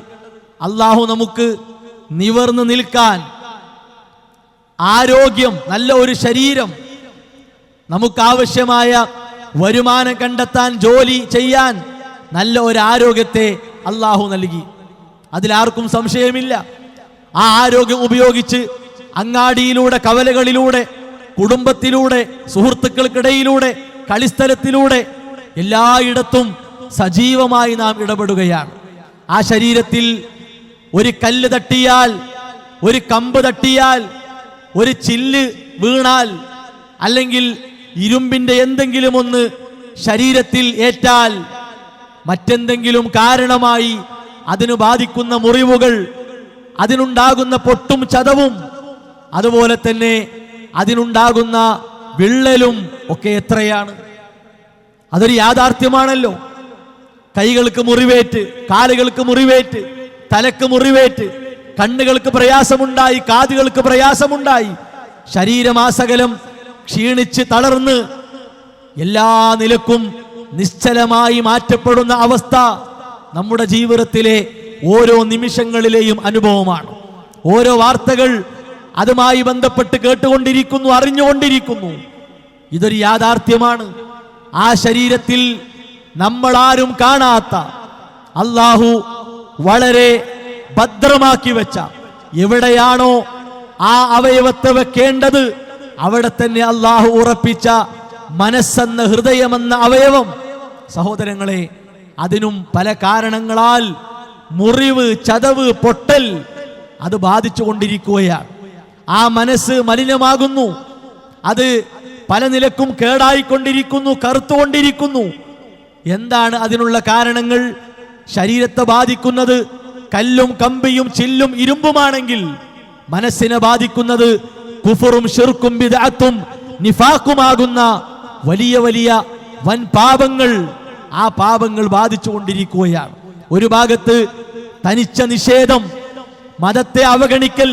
അള്ളാഹു നമുക്ക് നിവർന്നു നിൽക്കാൻ ആരോഗ്യം, നല്ല ഒരു ശരീരം, നമുക്കാവശ്യമായ വരുമാനം കണ്ടെത്താൻ, ജോലി ചെയ്യാൻ നല്ല ഒരു ആരോഗ്യത്തെ അള്ളാഹു നൽകി. അതിലാർക്കും സംശയമില്ല. ആ ആരോഗ്യം ഉപയോഗിച്ച് അങ്ങാടിയിലൂടെ, കവലകളിലൂടെ, കുടുംബത്തിലൂടെ, സുഹൃത്തുക്കൾക്കിടയിലൂടെ, കളിസ്ഥലത്തിലൂടെ എല്ലായിടത്തും സജീവമായി നാം ഇടപെടുകയാണ്. ആ ശരീരത്തിൽ ഒരു കല്ല് തട്ടിയാൽ, ഒരു കമ്പ് തട്ടിയാൽ, ഒരു ചില്ല് വീണാൽ, അല്ലെങ്കിൽ ഇരുമ്പിന്റെ എന്തെങ്കിലും ഒന്ന് ശരീരത്തിൽ ഏറ്റാൽ, മറ്റെന്തെങ്കിലും കാരണമായി അതിനു ബാധിക്കുന്ന മുറിവുകൾ, അതിനുണ്ടാകുന്ന പൊട്ടും ചതവും, അതുപോലെ തന്നെ അതിനുണ്ടാകുന്ന വിള്ളലും ഒക്കെ എത്രയാണ്. അതൊരു യാഥാർത്ഥ്യമാണല്ലോ. കൈകൾക്ക് മുറിവേറ്റ്, കാലുകൾക്ക് മുറിവേറ്റ്, തലക്ക് മുറിവേറ്റ്, കണ്ണുകൾക്ക് പ്രയാസമുണ്ടായി, കാതുകൾക്ക് പ്രയാസമുണ്ടായി, ശരീരമാസകലം ക്ഷീണിച്ച് തളർന്ന് എല്ലാ നിലക്കും നിശ്ചലമായി മാറ്റപ്പെടുന്ന അവസ്ഥ നമ്മുടെ ജീവിതത്തിലെ ഓരോ നിമിഷങ്ങളിലെയും അനുഭവമാണ്. ഓരോ വാർത്തകൾ അതുമായി ബന്ധപ്പെട്ട് കേട്ടുകൊണ്ടിരിക്കുന്നു, അറിഞ്ഞുകൊണ്ടിരിക്കുന്നു. ഇതൊരു യാഥാർത്ഥ്യമാണ്. ആ ശരീരത്തിൽ നമ്മളാരും കാണാത്ത, അല്ലാഹു വളരെ ഭദ്രമാക്കി വെച്ച, എവിടെയാണോ ആ അവയവത്തെ വെക്കേണ്ടത് അവിടെ തന്നെ അല്ലാഹു ഉറപ്പിച്ച മനസ്സെന്ന, ഹൃദയമെന്ന അവയവം, സഹോദരങ്ങളെ, അതിനും പല കാരണങ്ങളാൽ മുറിവ്, ചതവ്, പൊട്ടൽ അത് ബാധിച്ചു കൊണ്ടിരിക്കുകയാണ്. ആ മനസ്സ് മലിനമാകുന്നു, അത് പല നിലക്കും കേടായിക്കൊണ്ടിരിക്കുന്നു, കറുത്തുകൊണ്ടിരിക്കുന്നു. എന്താണ് അതിനുള്ള കാരണങ്ങൾ? ശരീരത്തെ ബാധിക്കുന്നത് കല്ലും കമ്പിയും ചില്ലും ഇരുമ്പുമാണെങ്കിൽ മനസ്സിനെ ബാധിക്കുന്നത് കുഫറും ശിർക്കും ബിദ്അത്തും നിഫാഖുമാകുന്ന വലിയ വലിയ വൻ പാപങ്ങൾ, ആ പാപങ്ങൾ ബാധിച്ചു കൊണ്ടിരിക്കുകയാണ്. ഒരു ഭാഗത്ത് തനിച്ച നിഷേധം, മതത്തെ അവഗണിക്കൽ,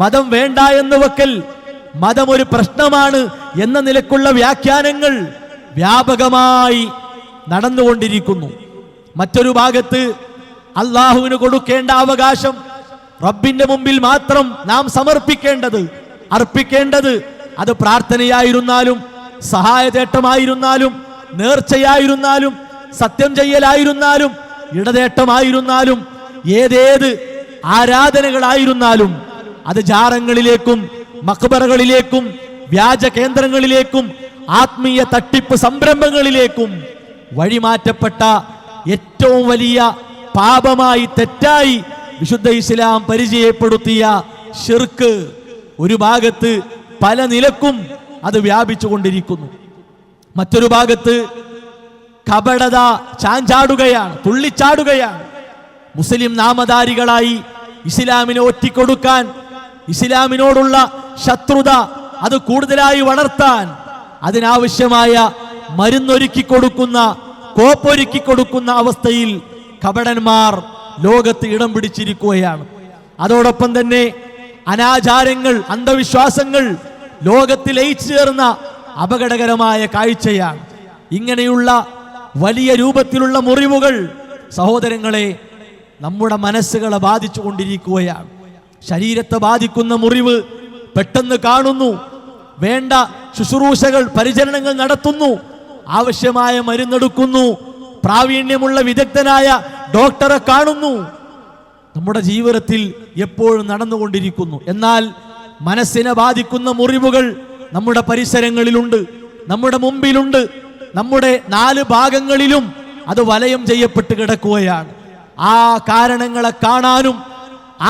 മതം വേണ്ട എന്ന് വെക്കൽ, മതം ഒരു പ്രശ്നമാണ് എന്ന നിലക്കുള്ള വ്യാഖ്യാനങ്ങൾ വ്യാപകമായി നടന്നുകൊണ്ടിരിക്കുന്നു. മറ്റൊരു ഭാഗത്ത് അള്ളാഹുവിന് കൊടുക്കേണ്ട അവകാശം റബ്ബിന്റെ മുമ്പിൽ മാത്രം നാം സമർപ്പിക്കേണ്ടത്, അർപ്പിക്കേണ്ടത്, അത് പ്രാർത്ഥനയായിരുന്നാലും സഹായതേട്ടമായിരുന്നാലും നേർച്ചയായിരുന്നാലും സത്യം ചെയ്യലായിരുന്നാലും ഇടതേട്ടമായിരുന്നാലും ഏതേത് ആരാധനകളായിരുന്നാലും അത് ജാറങ്ങളിലേക്കും മഖ്ബറകളിലേക്കും വ്യാജ കേന്ദ്രങ്ങളിലേക്കും ആത്മീയ തട്ടിപ്പ് സംരംഭങ്ങളിലേക്കും വഴിമാറ്റപ്പെട്ട ഏറ്റവും വലിയ പാപമായി, തെറ്റായി വിശുദ്ധ ഇസ്ലാം പരിചയപ്പെടുത്തിയ ശിർക്ക് ഒരു ഭാഗത്ത് പല നിലക്കും അത് വ്യാപിച്ചു കൊണ്ടിരിക്കുന്നു. മറ്റൊരു ഭാഗത്ത് കപടത ചാഞ്ചാടുകയാണ്, തുള്ളിച്ചാടുകയാണ്. മുസ്ലിം നാമധാരികളായി ഇസ്ലാമിനെ ഒറ്റിക്കൊടുക്കാൻ, ഇസ്ലാമിനോടുള്ള ശത്രുത അത് കൂടുതലായി വളർത്താൻ അതിനാവശ്യമായ മരുന്നൊരുക്കി കൊടുക്കുന്ന, കോപ്പൊരുക്കി കൊടുക്കുന്ന അവസ്ഥയിൽ കപടന്മാർ ലോകത്ത് ഇടം പിടിച്ചിരിക്കുകയാണ്. അതോടൊപ്പം തന്നെ അനാചാരങ്ങൾ, അന്ധവിശ്വാസങ്ങൾ ലോകത്തിൽ ലയിച്ചു ചേർന്ന അപകടകരമായ കാഴ്ചയാണ്. ഇങ്ങനെയുള്ള വലിയ രൂപത്തിലുള്ള മുറിവുകൾ സഹോദരങ്ങളെ നമ്മുടെ മനസ്സുകളെ ബാധിച്ചു കൊണ്ടിരിക്കുകയാണ്. ശരീരത്തെ ബാധിക്കുന്ന മുറിവ് പെട്ടെന്ന് കാണുന്നു, വേണ്ട ശുശ്രൂഷകൾ, പരിചരണങ്ങൾ നടത്തുന്നു, ആവശ്യമായ മരുന്നെടുക്കുന്നു, പ്രാവീണ്യമുള്ള വിദഗ്ധനായ ഡോക്ടറെ കാണുന്നു. നമ്മുടെ ജീവിതത്തിൽ എപ്പോഴും നടന്നുകൊണ്ടിരിക്കുന്നു. എന്നാൽ മനസ്സിനെ ബാധിക്കുന്ന മുറിവുകൾ നമ്മുടെ പരിസരങ്ങളിലുണ്ട്, നമ്മുടെ മുമ്പിലുണ്ട്, നമ്മുടെ 4 ഭാഗങ്ങളിലും അത് വലയം ചെയ്യപ്പെട്ട് കിടക്കുകയാണ്. ആ കാരണങ്ങളെ കാണാനും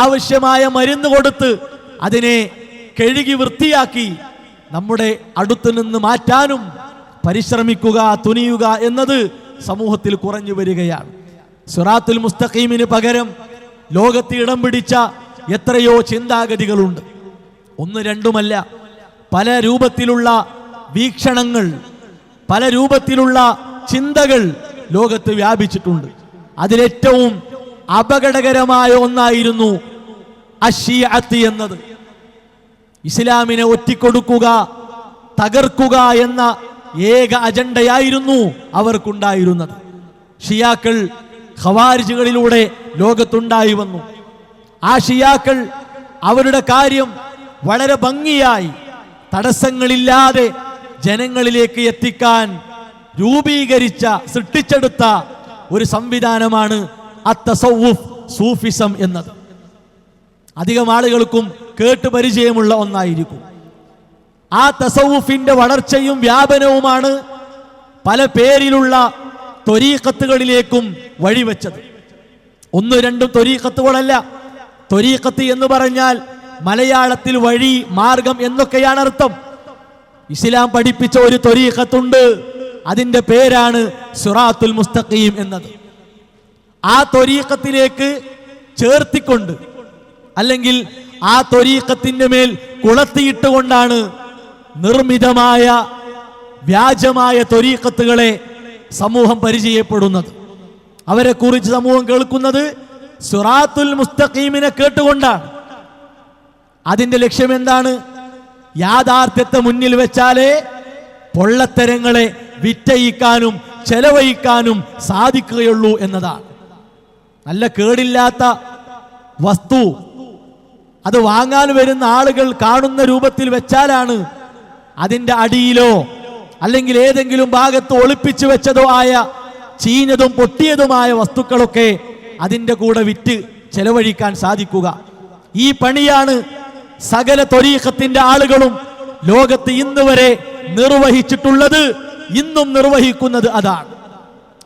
ആവശ്യമായ മരുന്ന് കൊടുത്ത് അതിനെ കഴുകി വൃത്തിയാക്കി നമ്മുടെ അടുത്തു നിന്ന് മാറ്റാനും പരിശ്രമിക്കുക, തുനിയുക എന്നത് സമൂഹത്തിൽ കുറഞ്ഞു വരികയാണ്. സിറാത്തുൽ മുസ്തഖീമിന് പകരം ലോകത്ത് ഇടം പിടിച്ച എത്രയോ ചിന്താഗതികളുണ്ട്. 1, 2മല്ല, പല രൂപത്തിലുള്ള വീക്ഷണങ്ങൾ, പല രൂപത്തിലുള്ള ചിന്തകൾ ലോകത്ത് വ്യാപിച്ചിട്ടുണ്ട്. അതിലേറ്റവും അപകടകരമായ ഒന്നായിരുന്നു അശ്ശിഅത്ത് എന്നത്. ഇസ്ലാമിനെ ഒറ്റിക്കൊടുക്കുക, തകർക്കുക എന്ന ഏക അജണ്ടയായിരുന്നു അവർക്കുണ്ടായിരുന്നത്. ഷിയാക്കൾ ഖവാരിജുകളിലൂടെ ലോകത്തുണ്ടായി വന്നു. ആ ഷിയാക്കൾ അവരുടെ കാര്യം വളരെ ഭംഗിയായി തടസ്സങ്ങളില്ലാതെ ജനങ്ങളിലേക്ക് എത്തിക്കാൻ രൂപീകരിച്ച, സൃഷ്ടിച്ചെടുത്ത ഒരു സംവിധാനമാണ് അത്തസവ്വുഫ്, സൂഫിസം എന്നത്. അധികം ആളുകൾക്കും കേട്ട് പരിചയമുള്ള ഒന്നായിരിക്കും. ആ തസവ്വുഫിന്റെ വളർച്ചയും വ്യാപനവുമാണ് പല പേരിലുള്ള ത്വരീഖത്തുകളിലേക്കും വഴിവെച്ചത്. 1, 2 ത്വരീഖത്തുകളല്ല. ത്വരീഖത്ത് എന്ന് പറഞ്ഞാൽ മലയാളത്തിൽ വഴി, മാർഗം എന്നൊക്കെയാണ് അർത്ഥം. ഇസ്ലാം പഠിപ്പിച്ച ഒരു ത്വരീഖത്തുണ്ട്, അതിന്റെ പേരാണ് സിറാത്തുൽ മുസ്തഖീം എന്നത്. ആ ത്വരീഖത്തിലേക്ക് ചേർത്തിക്കൊണ്ട്, അല്ലെങ്കിൽ ആ ത്വരീഖത്തിന്റെ മേൽ കുളത്തിയിട്ടുകൊണ്ടാണ് നിർമ്മിതമായ വ്യാജമായ ത്വരീഖത്തുകളെ സമൂഹം പരിചയപ്പെടുന്നത്. അവരെ കുറിച്ച് സമൂഹം കേൾക്കുന്നത് സിറാത്തുൽ മുസ്തഖീമിനെ കേട്ടുകൊണ്ടാണ്. അതിന്റെ ലക്ഷ്യം എന്താണ്? യാഥാർത്ഥ്യത്തെ മുന്നിൽ വെച്ചാലേ പൊള്ളത്തരങ്ങളെ വിറ്റയിക്കാനും ചെലവഴിക്കാനും സാധിക്കുകയുള്ളൂ എന്നതാണ്. നല്ല കേടില്ലാത്ത വസ്തു അത് വാങ്ങാൻ വരുന്ന ആളുകൾ കാണുന്ന രൂപത്തിൽ വെച്ചാലാണ് അതിൻ്റെ അടിയിലോ അല്ലെങ്കിൽ ഏതെങ്കിലും ഭാഗത്ത് ഒളിപ്പിച്ചു വെച്ചതോ ആയ ചീഞ്ഞതും പൊട്ടിയതുമായ വസ്തുക്കളൊക്കെ അതിൻ്റെ കൂടെ വിറ്റ് ചെലവഴിക്കാൻ സാധിക്കുക. ഈ പണിയാണ് സകല ത്വരീഖത്തിന്റെ ആളുകളും ലോകത്ത് ഇന്ന് വരെ നിർവഹിച്ചിട്ടുള്ളത്, ഇന്നും നിർവഹിക്കുന്നത് അതാണ്.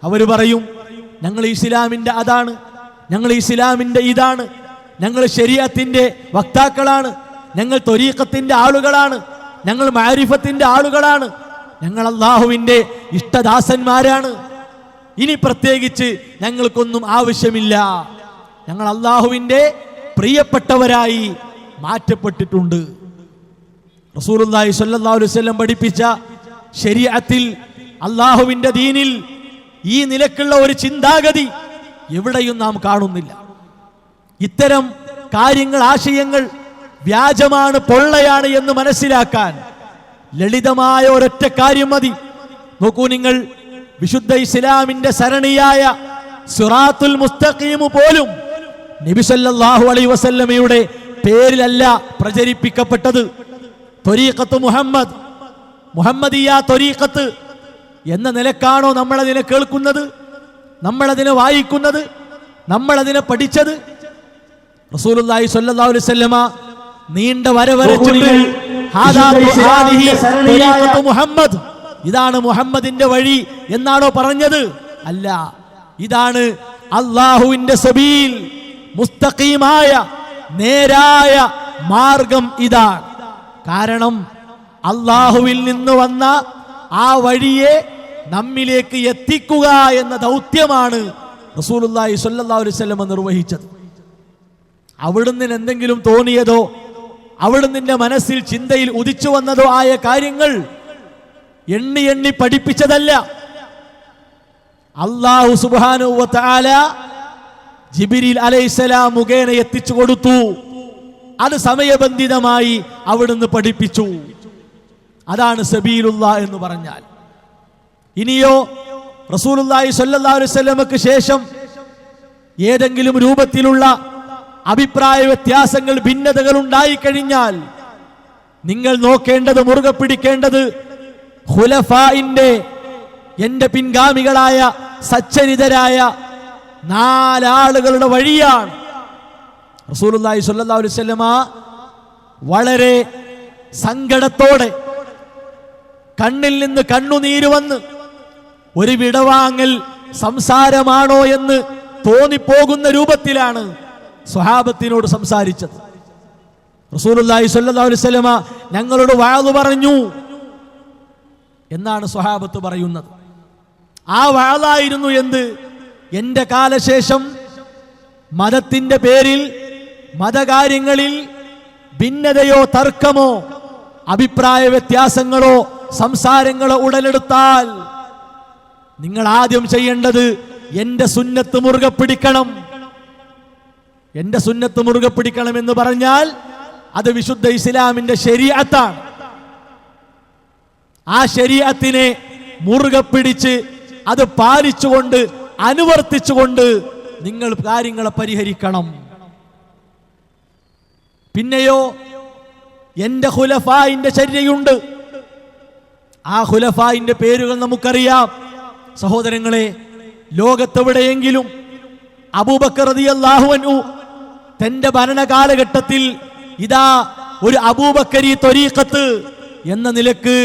അവർ പറയും ഞങ്ങൾ ഇസ്ലാമിന്റെ അതാണ്, ഞങ്ങൾ ഇസ്ലാമിന്റെ ഇതാണ്, ഞങ്ങൾ ശരീഅത്തിന്റെ വക്താക്കളാണ്, ഞങ്ങൾ ത്വരീഖത്തിന്റെ ആളുകളാണ്, ഞങ്ങൾ മാരിഫത്തിന്റെ ആളുകളാണ്, ഞങ്ങൾ അള്ളാഹുവിന്റെ ഇഷ്ടദാസന്മാരാണ്, ഇനി പ്രത്യേകിച്ച് ഞങ്ങൾക്കൊന്നും ആവശ്യമില്ല, ഞങ്ങൾ അള്ളാഹുവിന്റെ പ്രിയപ്പെട്ടവരായി മാറ്റപ്പെട്ടിട്ടുണ്ട്. റസൂലുള്ളാഹി സ്വല്ലല്ലാഹു അലൈഹി വസല്ലം പഠിപ്പിച്ച ശരീഅത്തിൽ, അള്ളാഹുവിന്റെ ദീനിൽ ഈ നിലക്കുള്ള ഒരു ചിന്താഗതി എവിടെയും നാം കാണുന്നില്ല. ഇത്തരം കാര്യങ്ങൾ, ആശയങ്ങൾ വ്യാജമാണ്, പൊള്ളയാണ് എന്ന് മനസ്സിലാക്കാൻ ലളിതമായ ഒരൊറ്റ കാര്യം മതി. നോക്കൂ നിങ്ങൾ, വിശുദ്ധ ഇസ്ലാമിന്റെ സരണിയായ സിറാത്തുൽ മുസ്തഖീം പോലും നബി സല്ലല്ലാഹു അലൈഹി വസല്ലമയുടെ പേരിലല്ല പ്രചരിപ്പിക്കപ്പെട്ടത്. ത്വരീഖത്ത് മുഹമ്മദ്, മുഹമ്മദിയ ത്വരീഖത്ത് എന്ന നിലക്കാണോ നമ്മളതിനെ കേൾക്കുന്നത്, നമ്മളതിനെ വായിക്കുന്നത്, നമ്മളതിനെ പഠിച്ചത്? റസൂലുള്ളാഹി സ്വല്ലല്ലാഹു അലൈഹി വസല്ലമ നീണ്ട വര വരച്ചിട്ട് മുഹമ്മദ്, ഇതാണ് മുഹമ്മദിന്റെ വഴി എന്നാണോ പറഞ്ഞത്? അല്ല, ഇതാണ് അള്ളാഹുവിന്റെ സബീൽ, മുസ്തഖീമായ നേരായ മാർഗം ഇതാണ്. കാരണം അള്ളാഹുവിൽ നിന്ന് വന്ന ആ വഴിയെ നമ്മിലേക്ക് എത്തിക്കുക എന്ന ദൗത്യമാണ് റസൂലുള്ളാഹി സ്വല്ലല്ലാഹു അലൈഹി വസല്ലം നിർവഹിച്ചത്. അവിടുന്ന് എന്തെങ്കിലും തോന്നിയതോ അവിടുന്ന് മനസ്സിൽ ചിന്തയിൽ ഉദിച്ചു വന്നതോ ആയ കാര്യങ്ങൾ എണ്ണി എണ്ണി പഠിപ്പിച്ചതല്ല. അല്ലാഹു സുബ്ഹാനഹു വ തആല ജിബ്രീൽ അലൈഹിസ്സലാം മുഖേന എത്തിച്ചു കൊടുത്തു. അത് സമയബന്ധിതമായി അവിടുന്ന് പഠിപ്പിച്ചു. അതാണ് സബീലുള്ളാഹ് എന്ന് പറഞ്ഞാൽ. ഇനിയോ റസൂലുള്ളാഹി സ്വല്ലല്ലാഹു അലൈഹി വസല്ലമക്ക് ശേഷം ഏതെങ്കിലും രൂപത്തിലുള്ള അഭിപ്രായ വ്യത്യാസങ്ങൾ, ഭിന്നതകൾ ഉണ്ടായിക്കഴിഞ്ഞാൽ നിങ്ങൾ നോക്കേണ്ടത്, മുറുകെ പിടിക്കേണ്ടത് ഖുലഫാഇന്റെ, എന്റെ പിൻഗാമികളായ സച്ചരിതരായ 4 ആളുകളുടെ വഴിയാണ്. റസൂലുള്ളാഹി സ്വല്ലല്ലാഹു അലൈഹി വസല്ലമ വളരെ സങ്കടത്തോടെ, കണ്ണിൽ നിന്ന് കണ്ണുനീര് വന്ന്, ഒരു വിടവാങ്ങൽ സംസാരമാണോ എന്ന് തോന്നിപ്പോകുന്ന രൂപത്തിലാണ് സ്വഹാബത്തിനോട് സംസാരിച്ചത്. റസൂലുള്ളാഹി സ്വല്ലല്ലാഹു അലൈഹി വസല്ലമ ഞങ്ങളോട് വഅദ് പറഞ്ഞു എന്നാണ് സ്വഹാബത്ത് പറയുന്നത്. ആ വഅദായിരുന്നു എന്ത്? എന്റെ കാലശേഷം മതത്തിന്റെ പേരിൽ, മതകാര്യങ്ങളിൽ ഭിന്നതയോ തർക്കമോ അഭിപ്രായ വ്യത്യാസങ്ങളോ സംസാരങ്ങളോ ഉടലെടുത്താൽ നിങ്ങൾ ആദ്യം ചെയ്യേണ്ടത് എന്റെ സുന്നത്ത് മുറുകെ പിടിക്കണം. എന്റെ സുന്നത്ത് മുറുകെ പിടിക്കണം എന്ന് പറഞ്ഞാൽ അത് വിശുദ്ധ ഇസ്ലാമിന്റെ ശരീഅത്താണ്. ആ ശരീഅത്തിനെ മുറുകെ പിടിച്ച് അത് പാലിച്ചുകൊണ്ട്, അനുവർത്തിച്ചുകൊണ്ട് നിങ്ങൾ കാര്യങ്ങളെ പരിഹരിക്കണം. പിന്നെയോ എന്റെ ഖുലഫായിന്റെ ചര്യയുണ്ട്. ആ ഖുലഫായിന്റെ പേരുകൾ നമുക്കറിയാം. സഹോദരങ്ങളെ, ലോകത്തെവിടെയെങ്കിലും അബൂബക്കർ റളിയല്ലാഹു അൻഹു തന്റെ ഭരണകാലഘട്ടത്തിൽ ഇതാ ഒരു അബൂബക്കരി ത്വരീഖത്ത് എന്ന നിലക്ക്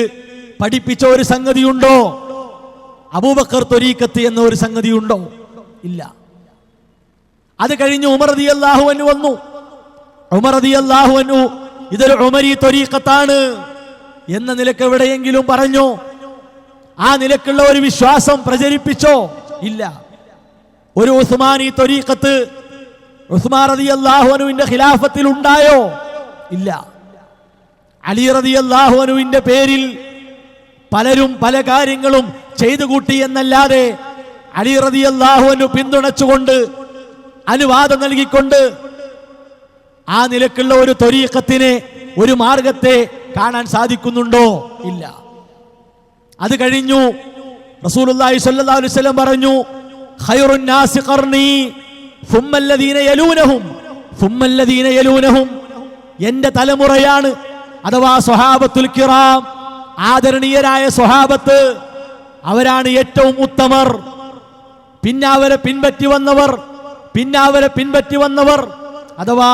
പഠിപ്പിച്ച ഒരു സംഗതിയുണ്ടോ? അബൂബക്കർ ത്വരീഖത്ത് എന്ന ഒരു സംഗതിയുണ്ടോ? ഇല്ല. അത് കഴിഞ്ഞ് ഉമർ റളിയല്ലാഹു അൻഹു വന്നു. ഉമർ റളിയല്ലാഹു അൻഹു ഇതൊരു ഉമരി ത്വരീഖത്താണ് എന്ന നിലക്ക് എവിടെയെങ്കിലും പറഞ്ഞോ? ആ നിലക്കുള്ള ഒരു വിശ്വാസം പ്രചരിപ്പിച്ചോ? ഇല്ല. ഒരു ഉസ്മാനി ത്വരീഖത്ത് ഉസ്മാൻ റളിയല്ലാഹു അൻഹുവിന്റെ ഖിലാഫത്തിൽ ഉണ്ടായോ? ഇല്ല. അലി റളിയല്ലാഹു അൻഹുവിന്റെ പേരിൽ പലരും പല കാര്യങ്ങളും ചെയ്തു കൂട്ടി എന്നല്ലാതെ അലി റളിയല്ലാഹു അൻഹു പിന്തുണച്ചുകൊണ്ട്, അനുവാദം നൽകിക്കൊണ്ട് ആ നിലക്കുള്ള ഒരു ത്വരീഖത്തിനെ, ഒരു മാർഗത്തെ കാണാൻ സാധിക്കുന്നുണ്ടോ? ഇല്ല. അത് കഴിഞ്ഞു റസൂലുള്ളാഹി സ്വല്ലല്ലാഹു അലൈഹി വസല്ലം പറഞ്ഞു, ഖൈറുൻ നാസി ഖർനി സുമ്മല്ലദീന യലൂനഹും സുമ്മല്ലദീന യലൂനഹും. എന്റെ തലമുറയാണ്, അഥവാ സ്വഹാബത്തുൽ കിറാം, ആദരണീയരായ സ്വഹാബത്ത്, അവരാണ് ഏറ്റവും ഉത്തമർ. പിന്നെ അവരെ പിൻപറ്റി വന്നവർ, പിന്നെ അവരെ പിൻപറ്റി വന്നവർ, അഥവാ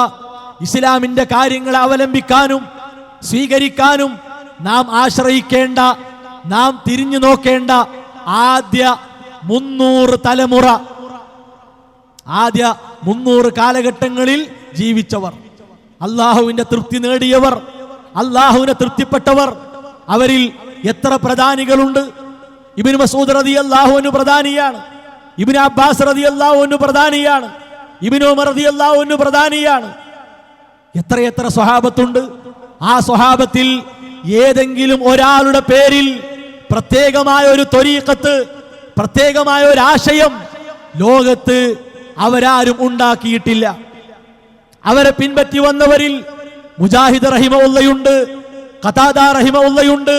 ഇസ്ലാമിന്റെ കാര്യങ്ങളെ അവലംബിക്കാനും സ്വീകരിക്കാനും നാം ആശ്രയിക്കേണ്ട, നാം തിരിഞ്ഞു നോക്കേണ്ട ആദ്യ 300 തലമുറ, ആദ്യ 300 കാലഘട്ടങ്ങളിൽ ജീവിച്ചവർ, അള്ളാഹുവിന്റെ തൃപ്തി നേടിയവർ, അള്ളാഹുവിനെ തൃപ്തിപ്പെട്ടവർ. അവരിൽ എത്ര പ്രധാനികളുണ്ട്? ഇബ്നു മസ്ഊദ് റളിയല്ലാഹു അൻഹു പ്രധാനിയാണ്, ഇബ്നു അബ്ബാസ് റളിയല്ലാഹു അൻഹു പ്രധാനിയാണ്, ഇബ്നു ഉമർ റളിയല്ലാഹു അൻഹു പ്രധാനിയാണ്. എത്രയെത്ര സ്വഹാബത്തുണ്ട്. ആ സ്വഹാബത്തിൽ ഏതെങ്കിലും ഒരാളുടെ പേരിൽ പ്രത്യേകമായ ഒരു ത്വരീഖത്ത്, പ്രത്യേകമായ ഒരു ആശയം ലോകത്ത് അവരാരും ഉണ്ടാക്കിയിട്ടില്ല. അവരെ പിൻപറ്റി വന്നവരിൽ മുജാഹിദ് റഹിമഹുള്ളയുണ്ട്, ഖതാദ റഹിമഹുള്ളയുണ്ട്,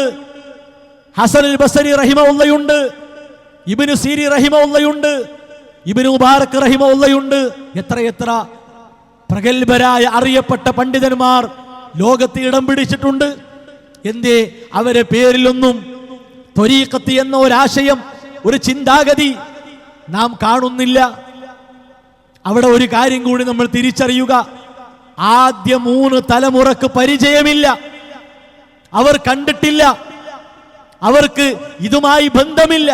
ഹസൻ അൽ ബസരി റഹിമഹുള്ളയുണ്ട്, ഇബ്നു സീരി റഹിമഹുള്ളയുണ്ട്, ഇബ്നു മുബാറക് റഹിമഹുള്ളയുണ്ട്. എത്രയെത്ര പ്രഗത്ഭരായ അറിയപ്പെട്ട പണ്ഡിതന്മാർ ലോകത്ത് ഇടം പിടിച്ചിട്ടുണ്ട്. എന്തേ അവരെ പേരിലൊന്നും ത്വരീഖത്ത് എന്ന ഒരാശയം, ഒരു ചിന്താഗതി നാം കാണുന്നില്ല? അവിടെ ഒരു കാര്യം കൂടി നമ്മൾ തിരിച്ചറിയുക. ആദ്യ 3 തലമുറക്ക് പരിചയമില്ല, അവർ കണ്ടിട്ടില്ല, അവർക്ക് ഇതുമായി ബന്ധമില്ല.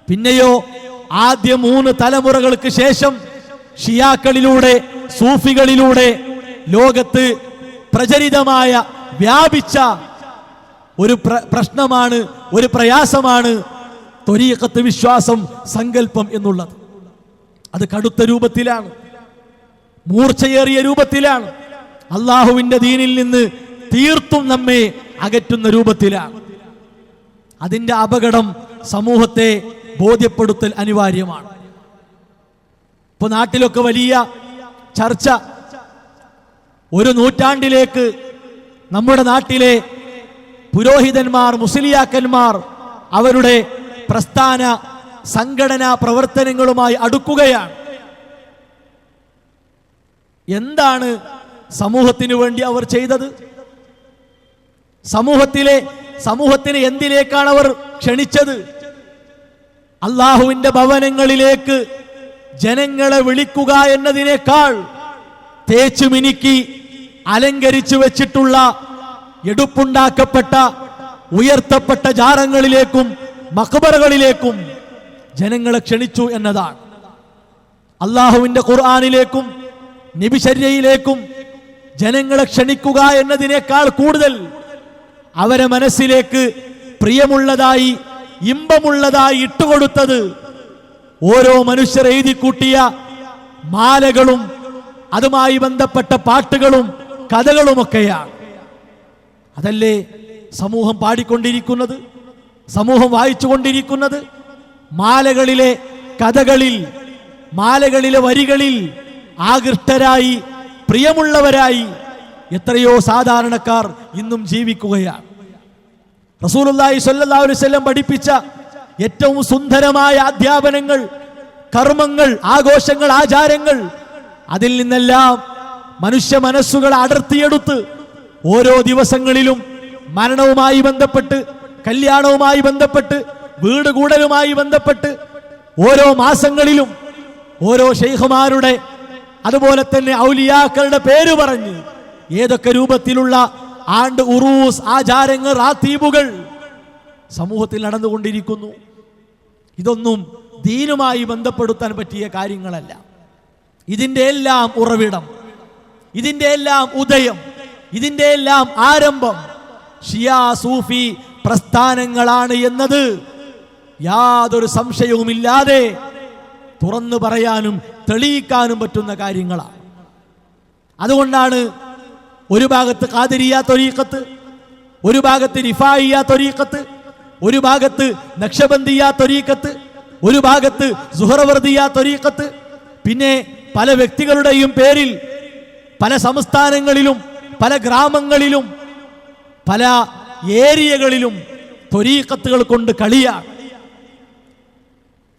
പിന്നെയോ ആദ്യ 3 തലമുറകൾക്ക് ശേഷം ഷിയാക്കളിലൂടെ, സൂഫികളിലൂടെ ലോകത്ത് പ്രചരിതമായ, വ്യാപിച്ച ഒരു പ്രശ്നമാണ്, ഒരു പ്രയാസമാണ് ത്വരീഖത്ത് വിശ്വാസം, സങ്കല്പം എന്നുള്ളത്. അത് കടുത്ത രൂപത്തിലാണ്, മൂർച്ചയേറിയ രൂപത്തിലാണ്, അള്ളാഹുവിന്റെ ദീനിൽ നിന്ന് തീർത്തും നമ്മെ അകറ്റുന്ന രൂപത്തിലാണ്. അതിന്റെ അപകടം സമൂഹത്തെ ബോധ്യപ്പെടുത്തൽ അനിവാര്യമാണ്. ഇപ്പൊ നാട്ടിലൊക്കെ വലിയ ചർച്ച, ഒരു നൂറ്റാണ്ടിലേക്ക് നമ്മുടെ നാട്ടിലെ പുരോഹിതന്മാർ, മുസ്ലിയാക്കന്മാർ അവരുടെ പ്രസ്ഥാന സംഘടനാ പ്രവർത്തനങ്ങളുമായി അടുക്കുകയാണ്. എന്താണ് സമൂഹത്തിനു വേണ്ടി അവർ ചെയ്തത്? സമൂഹത്തിനെ എന്തിലേക്കാണ് അവർ ക്ഷണിച്ചത്? അള്ളാഹുവിന്റെ ഭവനങ്ങളിലേക്ക് ജനങ്ങളെ വിളിക്കുക എന്നതിനേക്കാൾ തേച്ചു മിനുക്കി അലങ്കരിച്ചു വെച്ചിട്ടുള്ള, എടുപ്പുണ്ടാക്കപ്പെട്ട, ഉയർത്തപ്പെട്ട ജാറങ്ങളിലേക്കും മഖ്ബറകളിലേക്കും ജനങ്ങളെ ക്ഷണിച്ചു എന്നതാണ്. അള്ളാഹുവിന്റെ ഖുർആനിലേക്കും നബിശരീഅയിലേക്കും ജനങ്ങളെ ക്ഷണിക്കുക എന്നതിനേക്കാൾ കൂടുതൽ അവരെ മനസ്സിലേക്ക് പ്രിയമുള്ളതായി, ഇമ്പമുള്ളതായി ഇട്ടുകൊടുത്തത് ഓരോ മനുഷ്യർ എഴുതിക്കൂട്ടിയ മാലകളും അതുമായി ബന്ധപ്പെട്ട പാട്ടുകളും കഥകളുമൊക്കെയാണ്. അതല്ലേ സമൂഹം പാടിക്കൊണ്ടിരിക്കുന്നത്, സമൂഹം വായിച്ചുകൊണ്ടിരിക്കുന്നത്? മാലകളിലെ കഥകളിൽ, മാലകളിലെ വരികളിൽ ആകൃഷ്ടരായി, പ്രിയമുള്ളവരായി എത്രയോ സാധാരണക്കാർ ഇന്നും ജീവിക്കുകയാണ്. റസൂലുള്ളാഹി സ്വല്ലല്ലാഹു അലൈഹി വസല്ലം പഠിപ്പിച്ച ഏറ്റവും സുന്ദരമായ അധ്യാപനങ്ങൾ, കർമ്മങ്ങൾ, ആഘോഷങ്ങൾ, ആചാരങ്ങൾ, അതിൽ നിന്നെല്ലാം മനുഷ്യ മനസ്സുകൾ അടർത്തിയെടുത്ത് ഓരോ ദിവസങ്ങളിലും മരണവുമായി ബന്ധപ്പെട്ട്, കല്യാണവുമായി ബന്ധപ്പെട്ട്, വീട് കൂടലുമായി ബന്ധപ്പെട്ട്, ഓരോ മാസങ്ങളിലും ഓരോ ശൈഖുമാരുടെ, അതുപോലെ തന്നെ ഔലിയാക്കളുടെ പേര് പറഞ്ഞ് ഏതൊക്കെ രൂപത്തിലുള്ള ആണ്ട്, ഉറൂസ്, ആചാരങ്ങൾ, റാത്തീബുകൾ സമൂഹത്തിൽ നടന്നുകൊണ്ടിരിക്കുന്നു. ഇതൊന്നും ദീനുമായി ബന്ധപ്പെടുത്താൻ പറ്റിയ കാര്യങ്ങളല്ല. ഇതിൻ്റെ എല്ലാം ഉറവിടം, ഇതിൻ്റെ എല്ലാം ഉദയം, ഇതിൻ്റെ എല്ലാം ആരംഭം ഷിയാ സൂഫി പ്രസ്ഥാനങ്ങളാണ് എന്നത് യാതൊരു സംശയവുമില്ലാതെ തുറന്നു പറയാനും തെളിയിക്കാനും പറ്റുന്ന കാര്യങ്ങളാണ്. അതുകൊണ്ടാണ് ഒരു ഭാഗത്ത് ഖാദിരിയ ത്വരീഖത്ത്, ഒരു ഭാഗത്ത് റിഫായിയ ത്വരീഖത്ത്, ഒരു ഭാഗത്ത് നക്ഷബന്ദിയ ത്വരീഖത്ത്, ഒരു ഭാഗത്ത് സുഹറവർദിയ ത്വരീഖത്ത്, പിന്നെ പല വ്യക്തികളുടെയും പേരിൽ പല സംസ്ഥാനങ്ങളിലും പല ഗ്രാമങ്ങളിലും പല ഏരിയകളിലും ത്വരീഖത്തുകൾ കൊണ്ട് കളിയാണ്.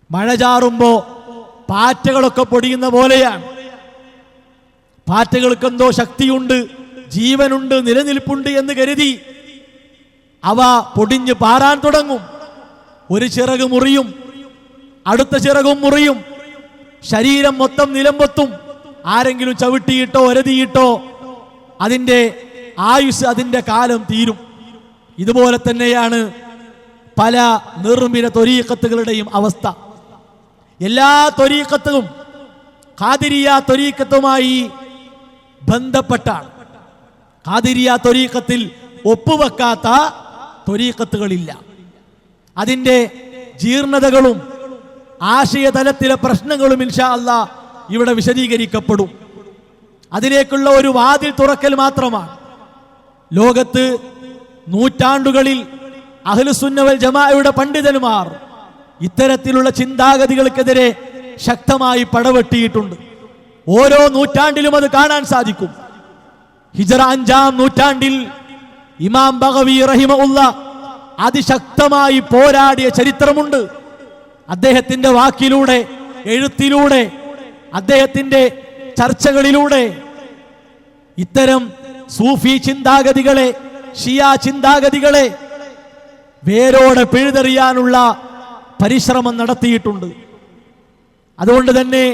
മഴ ചാറുമ്പോ പാറ്റകളൊക്കെ പൊടിയുന്ന പോലെയാണ്. പാറ്റകൾക്ക് എന്തോ ശക്തിയുണ്ട്, ജീവനുണ്ട്, നിലനിൽപ്പുണ്ട് എന്ന് കരുതി അവ പൊടിഞ്ഞ് പാറാൻ തുടങ്ങും. ഒരു ചിറക് മുറിയും, അടുത്ത ചിറകും മുറിയും, ശരീരം മൊത്തം നിലംപൊത്തും. ആരെങ്കിലും ചവിട്ടിയിട്ടോ ഒരതിയിട്ടോ അതിൻ്റെ ആയുസ്, അതിൻ്റെ കാലം തീരും. ഇതുപോലെ തന്നെയാണ് പല നിർമ്മിത ത്വരീഖത്തുകളുടെയും അവസ്ഥ. എല്ലാ ത്വരീഖത്തും ഖാദിരിയ ത്വരീഖത്തുമായി ബന്ധപ്പെട്ടാണ്. ഖാദിരിയ ത്വരീഖത്തിൽ ഒപ്പുവെക്കാത്ത ത്വരീഖത്തുകളില്ല. അതിൻ്റെ ജീർണതകളും ആശയതലത്തിലെ പ്രശ്നങ്ങളും ഇൻഷാ അല്ലാഹ് ഇവിടെ വിശദീകരിക്കപ്പെടും. അതിലേക്കുള്ള ഒരു വാതിൽ തുറക്കൽ മാത്രമാണ്. ലോകത്ത് നൂറ്റാണ്ടുകളിൽ അഹ്ലുസുന്ന വൽ ജമാഅയുടെ പണ്ഡിതന്മാർ ഇത്തരത്തിലുള്ള ചിന്താഗതികൾക്കെതിരെ ശക്തമായി പടവെട്ടിയിട്ടുണ്ട്. ഓരോ നൂറ്റാണ്ടിലും അത് കാണാൻ സാധിക്കും. ഹിജ്റ 5-ാം നൂറ്റാണ്ടിൽ ഇമാം ബഗവി റഹിമഹുല്ലാഹ് അതിശക്തമായി പോരാടിയ ചരിത്രമുണ്ട്. അദ്ദേഹത്തിന്റെ വാക്കിലൂടെ, എഴുത്തിലൂടെ, അദ്ദേഹത്തിന്റെ ചർച്ചകളിലൂടെ ഇത്തരം സൂഫി ചിന്താഗതികളെ, ഷിയ ചിന്താഗതികളെ വേരോടെ പിഴുതെറിയാനുള്ള പരിശ്രമം നടത്തിയിട്ടുണ്ട്. അതുകൊണ്ട് തന്നെ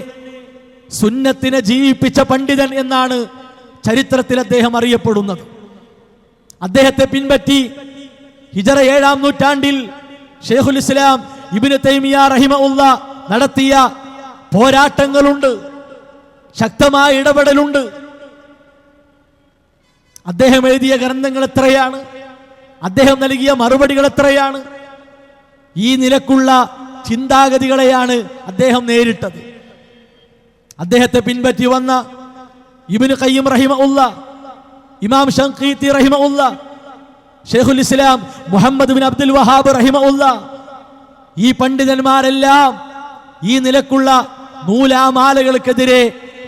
സുന്നത്തിനെ ജീവിപ്പിച്ച പണ്ഡിതൻ എന്നാണ് ചരിത്രത്തിൽ അദ്ദേഹം അറിയപ്പെടുന്നത്. അദ്ദേഹത്തെ പിൻപറ്റി ഹിജ്റ 7-ാം നൂറ്റാണ്ടിൽ ശൈഖുൽ ഇസ്ലാം ഇബ്നു തൈമിയ്യ റഹിമഹുല്ലാഹ് നടത്തിയ പോരാട്ടങ്ങളുണ്ട്, ശക്തമായ ഇടപെടലുണ്ട്. അദ്ദേഹം എഴുതിയ ഗ്രന്ഥങ്ങൾ എത്രയാണ്, അദ്ദേഹം നൽകിയ മറുപടികൾ എത്രയാണ്. ഈ നിലക്കുള്ള ചിന്താഗതികളെയാണ് അദ്ദേഹം നേരിട്ടത്. അദ്ദേഹത്തെ പിൻപറ്റി വന്ന ഇബ്നു ഖയ്യിം റഹിമഹുല്ലാഹ്, ഇമാം ശൻഖീത്തി റഹിമഹുല്ലാഹ്, ശൈഖുൽ ഇസ്ലാം മുഹമ്മദ് ബിൻ അബ്ദുൽ വഹാബ് റഹിമഹുല്ലാഹ്, ഈ പണ്ഡിതന്മാരെല്ലാം ഈ നിലക്കുള്ള നൂലാമാലകൾക്കെതിരെ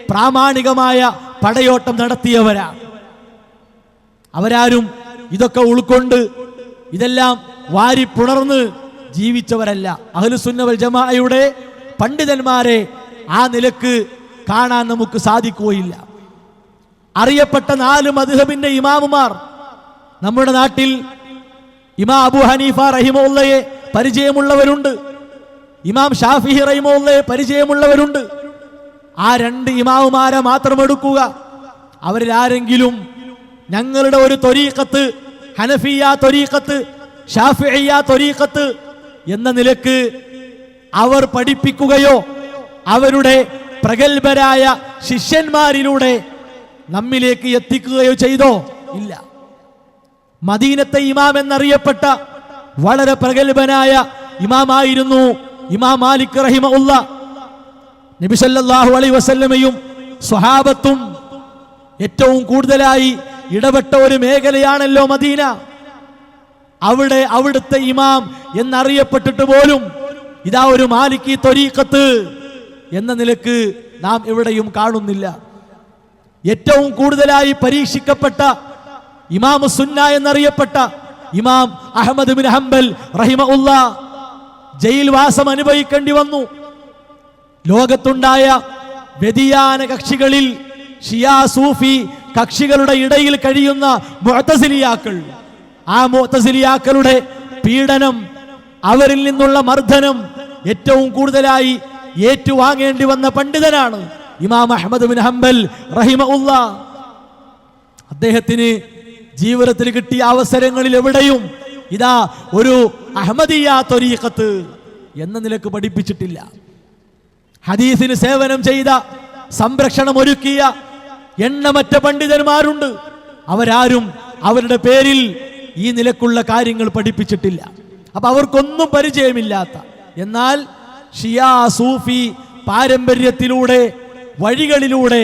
പ്രാമാണികമായ പടയോട്ടം നടത്തിയവരാണ്. അവരാരും ഇതൊക്കെ ഉൾക്കൊണ്ട് ഇതെല്ലാം വാരിപ്പുണർന്ന് ജീവിച്ചവരല്ല. അഹ്ലുസുന്ന വൽ ജമാഅയുടെ പണ്ഡിതന്മാരെ ആ നിലക്ക് കാണാൻ നമുക്ക് സാധിക്കുകയില്ല. അറിയപ്പെട്ട 4 മദ്ഹബിന്റെ ഇമാമുമാർ നമ്മുടെ നാട്ടിൽ ഇമാം അബൂ ഹനീഫ റഹിമഹുല്ലയെ പരിചയമുള്ളവരുണ്ട്, ഇമാം ഷാഫിഈ റഹിമഹുല്ലയെ പരിചയമുള്ളവരുണ്ട്. ആ 2 ഇമാമുമാരെ മാത്രം എടുക്കുക. അവരിൽ ആരെങ്കിലും ഞങ്ങളുടെ ഒരു ത്വരീഖത്ത്, ഹനഫിയ ത്വരീഖത്ത്, ഷാഫിഇയ്യ ത്വരീഖത്ത് എന്ന നിലക്ക് അവർ പഠിപ്പിക്കുകയോ അവരുടെ പ്രഗത്ഭരായ ശിഷ്യന്മാരിലൂടെ നമ്മിലേക്ക് എത്തിക്കുകയോ ചെയ്തോ? ഇല്ല. മദീനത്തെ ഇമാം എന്നറിയപ്പെട്ട വളരെ പ്രഗത്ഭനായ ഇമാമായിരുന്നു ഇമാം മാലിക് റഹിമഹുല്ലാഹ്. നബി സല്ലല്ലാഹു അലൈഹി വസല്ലമയും സ്വഹാബത്തും ഏറ്റവും കൂടുതലായി ഇടപെട്ട ഒരു മേഖലയാണല്ലോ മദീന. അവിടെ അവിടുത്തെ ഇമാം എന്നറിയപ്പെട്ടിട്ട് പോലും ഇതാ ഒരു മാലിക്കി ത്വരീഖത്ത് എന്ന നിലക്ക് നാം എവിടെയും കാണുന്നില്ല. ഏറ്റവും കൂടുതലായി പരീക്ഷിക്കപ്പെട്ട ഇമാം സുന്ന എന്നറിയപ്പെട്ട ഇമാം അഹ്മദ് ബിൻ ഹംബൽ റഹിമഹുല്ലാഹ് ജയിൽവാസം അനുഭവിക്കേണ്ടി വന്നു. ലോകത്തുണ്ടായ വ്യതിയാന കക്ഷികളിൽ ഷിയ സൂഫി കക്ഷികളുടെ ഇടയിൽ കഴിയുന്ന മുഅ്തസിലിയാക്കൾ, ആ മുഅ്തസിലിയാക്കളുടെ പീഡനം, അവരിൽ നിന്നുള്ള മർദ്ദനം ഏറ്റവും കൂടുതലായി ഏറ്റുവാങ്ങേണ്ടി വന്ന പണ്ഡിതനാണ് ഇമാം അഹ്മദ് ബിൻ ഹംബൽ റഹിമഹുല്ലാഹ്. അദ്ദേഹത്തിന് ജീവിതത്തിൽ കിട്ടിയ അവസരങ്ങളിൽ എവിടെയും ഇതാ ഒരു അഹ്മദിയ്യ ത്വരീഖത്ത് എന്ന നിലക്ക് പഠിപ്പിച്ചിട്ടില്ല. ഹദീസിന് സേവനം ചെയ്ത, സംരക്ഷണം ഒരുക്കിയ എണ്ണമറ്റ പണ്ഡിതന്മാരുണ്ട്. അവരാരും അവരുടെ പേരിൽ ഈ നിലക്കുള്ള കാര്യങ്ങൾ പഠിപ്പിച്ചിട്ടില്ല. അപ്പൊ അവർക്കൊന്നും പരിചയമില്ലാത്ത, എന്നാൽ ഷിയ സൂഫി പാരമ്പര്യത്തിലൂടെ, വഴികളിലൂടെ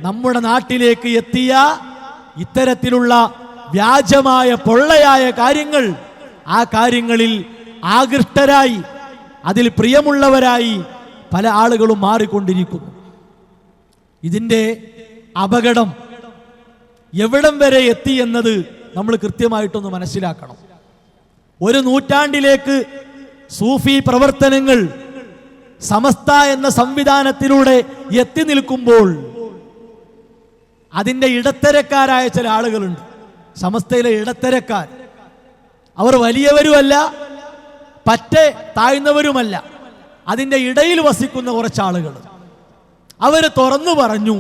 നമ്മുടെ നാട്ടിലേക്ക് എത്തിയ ഇത്തരത്തിലുള്ള വ്യാജമായ പൊള്ളയായ കാര്യങ്ങൾ, ആ കാര്യങ്ങളിൽ ആകൃഷ്ടരായി, അതിൽ പ്രിയമുള്ളവരായി പല ആളുകളും മാറിക്കൊണ്ടിരിക്കുന്നു. ഇതിൻ്റെ അപകടം എവിടം വരെ എത്തി എന്നത് നമ്മൾ കൃത്യമായിട്ടൊന്ന് മനസ്സിലാക്കണം. ഒരു നൂറ്റാണ്ടിലേക്ക് സൂഫി പ്രവർത്തനങ്ങൾ സമസ്ത എന്ന സംവിധാനത്തിലൂടെ എത്തി നിൽക്കുമ്പോൾ അതിൻ്റെ ഇടത്തരക്കാരായ ചില ആളുകളുണ്ട്. സമസ്തയിലെ ഇടത്തരക്കാർ, അവർ വലിയവരുമല്ല, പറ്റെ താഴ്ന്നവരുമല്ല, അതിൻ്റെ ഇടയിൽ വസിക്കുന്ന കുറച്ചാളുകൾ. അവർ തുറന്നു പറഞ്ഞു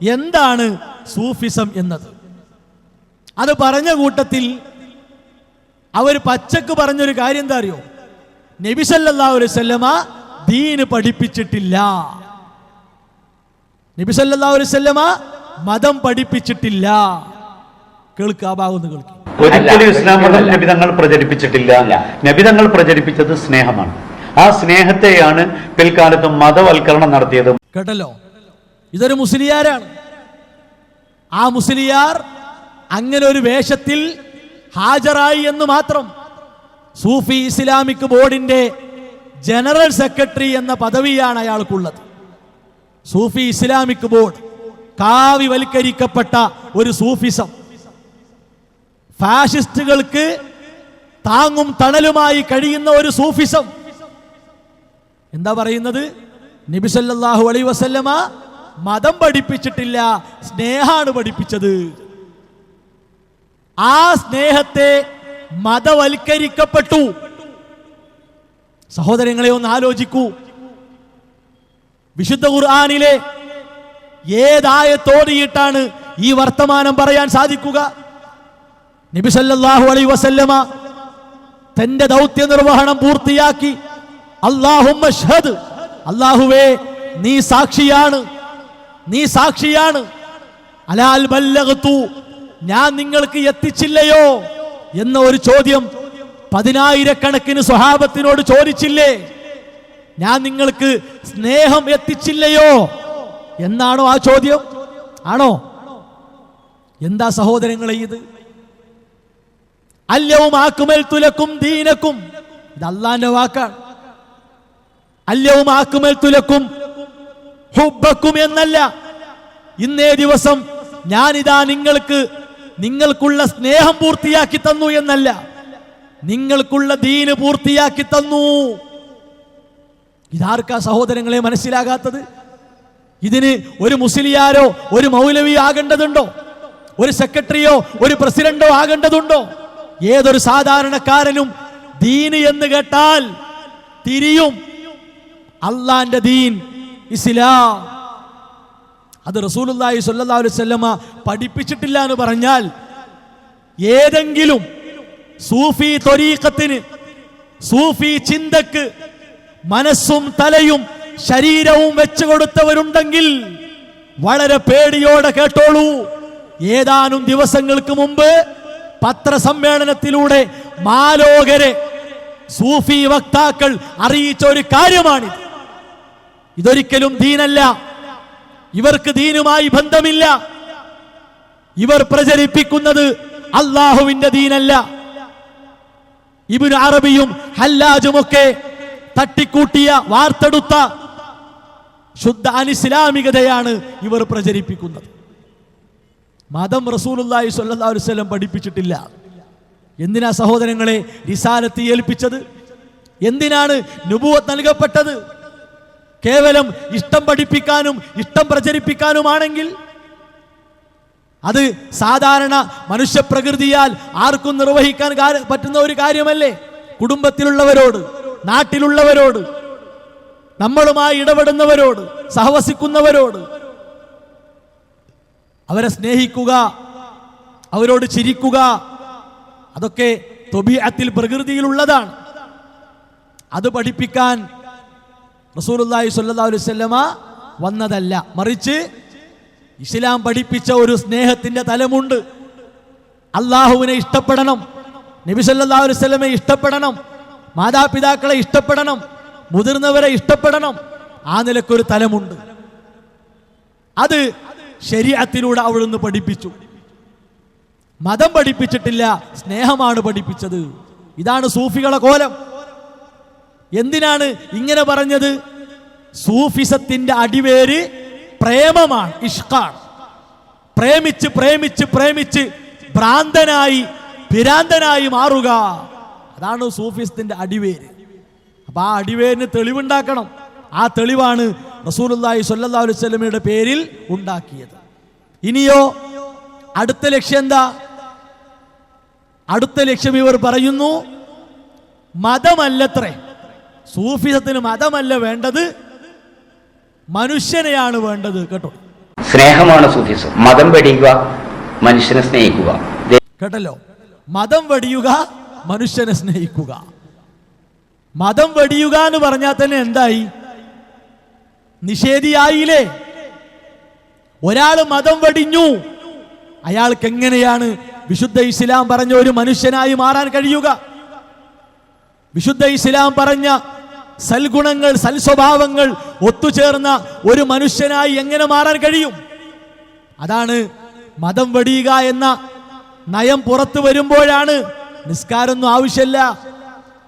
എന്താണ് സൂഫിസം എന്നത്. അത് പറഞ്ഞ കൂട്ടത്തിൽ അവർ പച്ചക്ക് പറഞ്ഞൊരു കാര്യം എന്താ അറിയോ? നബി സല്ലല്ലാഹു അലൈഹി വസല്ലമ ദീന് പഠിപ്പിച്ചിട്ടില്ല. നബി സല്ലല്ലാഹു അലൈഹി വസല്ലമ മതം പഠിപ്പിച്ചിട്ടില്ല. കേൾക്കുക, ആ ഭാഗം ഒന്ന് കേൾക്കുക. ഒരിക്കലും ഇസ്ലാം മതം നബി തങ്ങൾ പ്രചരിപ്പിച്ചിട്ടില്ല. നബി തങ്ങൾ പ്രചരിപ്പിച്ചത് സ്നേഹമാണ്. ആ സ്നേഹത്തെയാണ് പിൽക്കാലത്ത് മതവൽക്കരണം നടത്തിയത്. കേട്ടല്ലോ, ഇതൊരു മുസ്ലിയാരാണ്. ആ മുസ്ലിയാർ അങ്ങനെ ഒരു വേഷത്തിൽ ഹാജരായി എന്ന് മാത്രം. സൂഫി ഇസ്ലാമിക് ബോർഡിന്റെ ജനറൽ സെക്രട്ടറി എന്ന പദവിയാണ് അയാൾക്കുള്ളത്. സൂഫി ഇസ്ലാമിക് ബോർഡ് കാവ്യവൽക്കരിക്കപ്പെട്ട ഒരു സൂഫിസം, ഫാഷിസ്റ്റുകൾക്ക് താങ്ങും തണലുമായി കഴിയുന്ന ഒരു സൂഫിസം. എന്താ പറയുന്നത്? നബി സല്ലല്ലാഹു അലൈഹി വസല്ലമ മതം പഠിപ്പിച്ചിട്ടില്ല, സ്നേഹാണ് പഠിപ്പിച്ചത്. ആ സ്നേഹത്തെ മതവൽക്കരിക്കപ്പെട്ടു. സഹോദരങ്ങളെ ഒന്ന് ആലോചിക്കൂ. വിശുദ്ധ ഖുർആനിലെ ഏതായത്തോടിയിട്ടാണ് ഈ വർത്തമാനം പറയാൻ സാധിക്കുക? നബി സല്ലല്ലാഹു അലൈഹി വസല്ലമ തന്റെ ദൗത്യ നിർവഹണം പൂർത്തിയാക്കി, അല്ലാഹുമ്മ അഷ്ഹദ്, അല്ലാഹുവേ നീ സാക്ഷിയാണ്, നീ സാക്ഷിയാണ്, അലാൽ ബല്ലഗ്തു, ഞാൻ നിങ്ങൾക്ക് എത്തിച്ചില്ലയോ എന്ന ഒരു ചോദ്യം 10,000 സ്വഹാബത്തിനോട് ചോദിച്ചില്ലേ? ഞാൻ നിങ്ങൾക്ക് സ്നേഹം എത്തിച്ചില്ലയോ എന്നാണോ ആ ചോദ്യം? ആണോ? എന്താ സഹോദരങ്ങളെ ഇത്? അല്യവും അക്മൽതു ലക്കും ദീനക്കും, ഇത് അല്ലാഹുവിന്റെ വാക്കാണ്. അല്യവും അക്മൽതു ലക്കും ഹുബ്ബക്കും എന്നല്ല. ഇന്നേ ദിവസം ഞാനിതാ നിങ്ങൾക്കുള്ള സ്നേഹം പൂർത്തിയാക്കി തന്നു എന്നല്ല, നിങ്ങൾക്കുള്ള ദീന് പൂർത്തിയാക്കി തന്നു. ഇതാർക്കാ സഹോദരങ്ങളെ മനസ്സിലാകാത്തത്? ഇതിന് ഒരു മുസ്ലിയാരോ ഒരു മൗലവി ആകേണ്ടതുണ്ടോ? ഒരു സെക്രട്ടറിയോ ഒരു പ്രസിഡന്റോ ആകേണ്ടതുണ്ടോ? ഏതൊരു സാധാരണക്കാരനും ദീന് എന്ന് കേട്ടാൽ തിരിയും. അള്ളാന്റെ ദീൻ ഇസ്ലാം, അത് റസൂലുള്ളാഹി സ്വല്ലല്ലാഹു അലൈഹി വസല്ലമ പഠിപ്പിച്ചിട്ടില്ല എന്ന് പറഞ്ഞാൽ, ഏതെങ്കിലും സൂഫി ത്വരീഖത്തിന്, സൂഫി ചിന്തക്ക് മനസ്സും തലയും ശരീരവും വെച്ചു കൊടുത്തവരുണ്ടെങ്കിൽ വളരെ പേടിയോടെ കേട്ടോളൂ. ഏതാനും ദിവസങ്ങൾക്ക് മുമ്പ് പത്രസമ്മേളനത്തിലൂടെ മാലോകരെ സൂഫി വക്താക്കൾ അറിയിച്ച ഒരു കാര്യമാണിത്. ഇതൊരിക്കലും ദീനല്ല, ഇവർക്ക് ദീനുമായി ബന്ധമില്ല. ഇവർ പ്രചരിപ്പിക്കുന്നത് അള്ളാഹുവിന്റെ ദീനല്ല. ഇബ്നു അറബിയും ഹല്ലാജുമൊക്കെ തട്ടിക്കൂട്ടിയ വാർത്തെടുത്ത ശുദ്ധ അനിസ്ലാമികതയാണ് ഇവർ പ്രചരിപ്പിക്കുന്നത്. മതം റസൂലുള്ളാഹി സ്വല്ലല്ലാഹു അലൈഹി വസല്ലം പഠിപ്പിച്ചിട്ടില്ല. എന്തിനാ സഹോദരങ്ങളെ റിസാലത്ത് ഏൽപ്പിച്ചത്? എന്തിനാണ് നുബുവത്ത് നൽകപ്പെട്ടത്? കേവലം ഇഷ്ടം പഠിപ്പിക്കാനും ഇഷ്ടം പ്രചരിപ്പിക്കാനുമാണെങ്കിൽ അത് സാധാരണ മനുഷ്യപ്രകൃതിയാൽ ആർക്കും നിർവഹിക്കാൻ പറ്റുന്ന ഒരു കാര്യമല്ലേ? കുടുംബത്തിലുള്ളവരോട്, നാട്ടിലുള്ളവരോട്, നമ്മളുമായി ഇടപെടുന്നവരോട്, സഹവസിക്കുന്നവരോട് അവരെ സ്നേഹിക്കുക, അവരോട് ചിരിക്കുക, അതൊക്കെ ത്വബീഅത്തിൽ പ്രകൃതിയിലുള്ളതാണ്. അത് പഠിപ്പിക്കാൻ റസൂലുള്ളാഹി സ്വല്ലല്ലാഹു അലൈഹി വസല്ലമ വന്നതല്ല. മറിച്ച് ഇസ്ലാം പഠിപ്പിച്ച ഒരു സ്നേഹത്തിന്റെ തലമുണ്ട്. അള്ളാഹുവിനെ ഇഷ്ടപ്പെടണം, നബി സല്ലല്ലാഹു അലൈഹി വസല്ലമയെ ഇഷ്ടപ്പെടണം, മാതാപിതാക്കളെ ഇഷ്ടപ്പെടണം, മുതിർന്നവരെ ഇഷ്ടപ്പെടണം. ആ നിലക്കൊരു തലമുണ്ട്. അത് ശരീഅത്തിലൂടെ അവിടുന്ന് പഠിപ്പിച്ചു. മതം പഠിപ്പിച്ചിട്ടില്ല, സ്നേഹമാണ് പഠിപ്പിച്ചത്. ഇതാണ് സൂഫികളെ കോലം. എന്തിനാണ് ഇങ്ങനെ പറഞ്ഞത്? സൂഫിസത്തിന്റെ അടിവേര് പ്രേമമാണ്, ഇഷ്കാണ്. പ്രേമിച്ച് പ്രേമിച്ച് പ്രേമിച്ച് ഭ്രാന്തനായി മാറുക, അതാണ് സൂഫിസത്തിന്റെ അടിവേര്. അപ്പൊ ആ അടിവേരിന് തെളിവുണ്ടാക്കണം. ആ തെളിവാണ് റസൂലുള്ളാഹി സ്വല്ലല്ലാഹു അലൈഹി വസല്ലമയുടെ പേരിൽ ഉണ്ടാക്കിയത്. ഇനിയോ അടുത്ത ലക്ഷ്യം എന്താ? അടുത്ത ലക്ഷ്യം ഇവർ പറയുന്നു, മതമല്ലത്രേ. സൂഫിസത്തിന് മതമല്ല വേണ്ടത്, മനുഷ്യനെയാണ് വേണ്ടത്. കേട്ടോ, സ്നേഹമാണ് സൂഫിസം. മതം വെടിയുക, മനുഷ്യനെ സ്നേഹിക്കുക. കേട്ടല്ലോ, മതം വെടിയുക, മനുഷ്യനെ സ്നേഹിക്കുക. മതം വെടിയുക എന്ന് പറഞ്ഞാൽ തന്നെ എന്തായി? നിഷേധിയായില്ലേ? ഒരാൾ മതം വെടിഞ്ഞു, അയാൾക്ക് എങ്ങനെയാണ് വിശുദ്ധ ഇസ്ലാം പറഞ്ഞ ഒരു മനുഷ്യനായി മാറാൻ കഴിയുക? വിശുദ്ധ ഇസ്ലാം പറഞ്ഞ സൽഗുണങ്ങൾ, സൽസ്വഭാവങ്ങൾ ഒത്തുചേർന്ന ഒരു മനുഷ്യനായി എങ്ങനെ മാറാൻ കഴിയും? അതാണ് മതം വെടിയുക എന്ന നയം പുറത്തു വരുമ്പോഴാണ് നിസ്കാരമൊന്നും ആവശ്യമില്ല,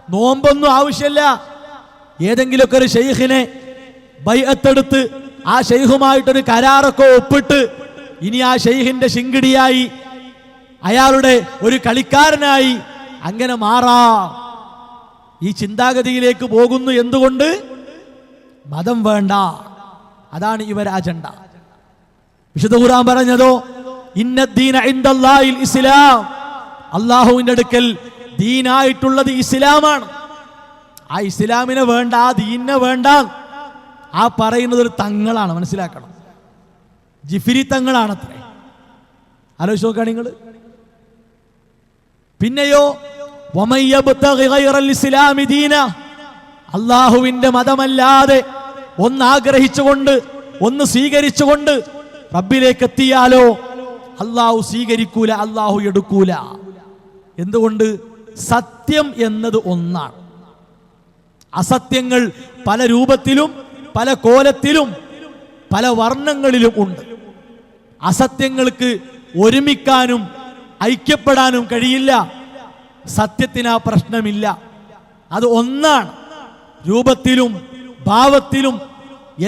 നോമ്പൊന്നും ആവശ്യമില്ല. ഏതെങ്കിലുമൊക്കെ ഒരു ഷെയ്ഖിനെ ബൈഅത്തെടുത്ത് ആ ഷെയ്ഖുമായിട്ടൊരു കരാറൊക്കെ ഒപ്പിട്ട് ഇനി ആ ഷെയ്ഖിന്റെ ശിങ്കിടിയായി, അയാളുടെ ഒരു കളിക്കാരനായി അങ്ങനെ മാറാം. ഈ ചിന്താഗതിയിലേക്ക് പോകുന്നു. എന്തുകൊണ്ട്? മതം വേണ്ട, അതാണ് ഇവർ അജണ്ട. വിശുദ്ധ ഖുർആൻ പറഞ്ഞതോ ഇന്നദ്ദീന ഇൻദല്ലാഹിൽ ഇസ്ലാം, അല്ലാഹുവിന്റെ അടുക്കൽ ദീനായിട്ടുള്ളത് ഇസ്ലാമാണ്. ആ ഇസ്ലാമിനെ വേണ്ട, ആ ദീനിനെ വേണ്ട, ആ പറയുന്നത് ഒരു തങ്ങളാണ്. മനസ്സിലാക്കണം, ജിഫിരി തങ്ങളാണത്രേ. ആലോചിച്ച് നോക്കുകയാണ് നിങ്ങൾ. പിന്നെയോ അള്ളാഹുവിന്റെ മതമല്ലാതെ ഒന്ന് ആഗ്രഹിച്ചുകൊണ്ട്, ഒന്ന് സ്വീകരിച്ചുകൊണ്ട് റബ്ബിലേക്ക് എത്തിയാലോ അള്ളാഹു സ്വീകരിക്കൂല, അള്ളാഹു എടുക്കൂല. എന്തുകൊണ്ട്? സത്യം എന്നത് ഒന്നാണ്. അസത്യങ്ങൾ പല രൂപത്തിലും പല കോലത്തിലും പല വർണ്ണങ്ങളിലും ഉണ്ട്. അസത്യങ്ങൾക്ക് ഒരുമിക്കാനും ഐക്യപ്പെടാനും കഴിയില്ല. സത്യത്തിന് ആ പ്രശ്നമില്ല, അത് ഒന്നാണ്. രൂപത്തിലും ഭാവത്തിലും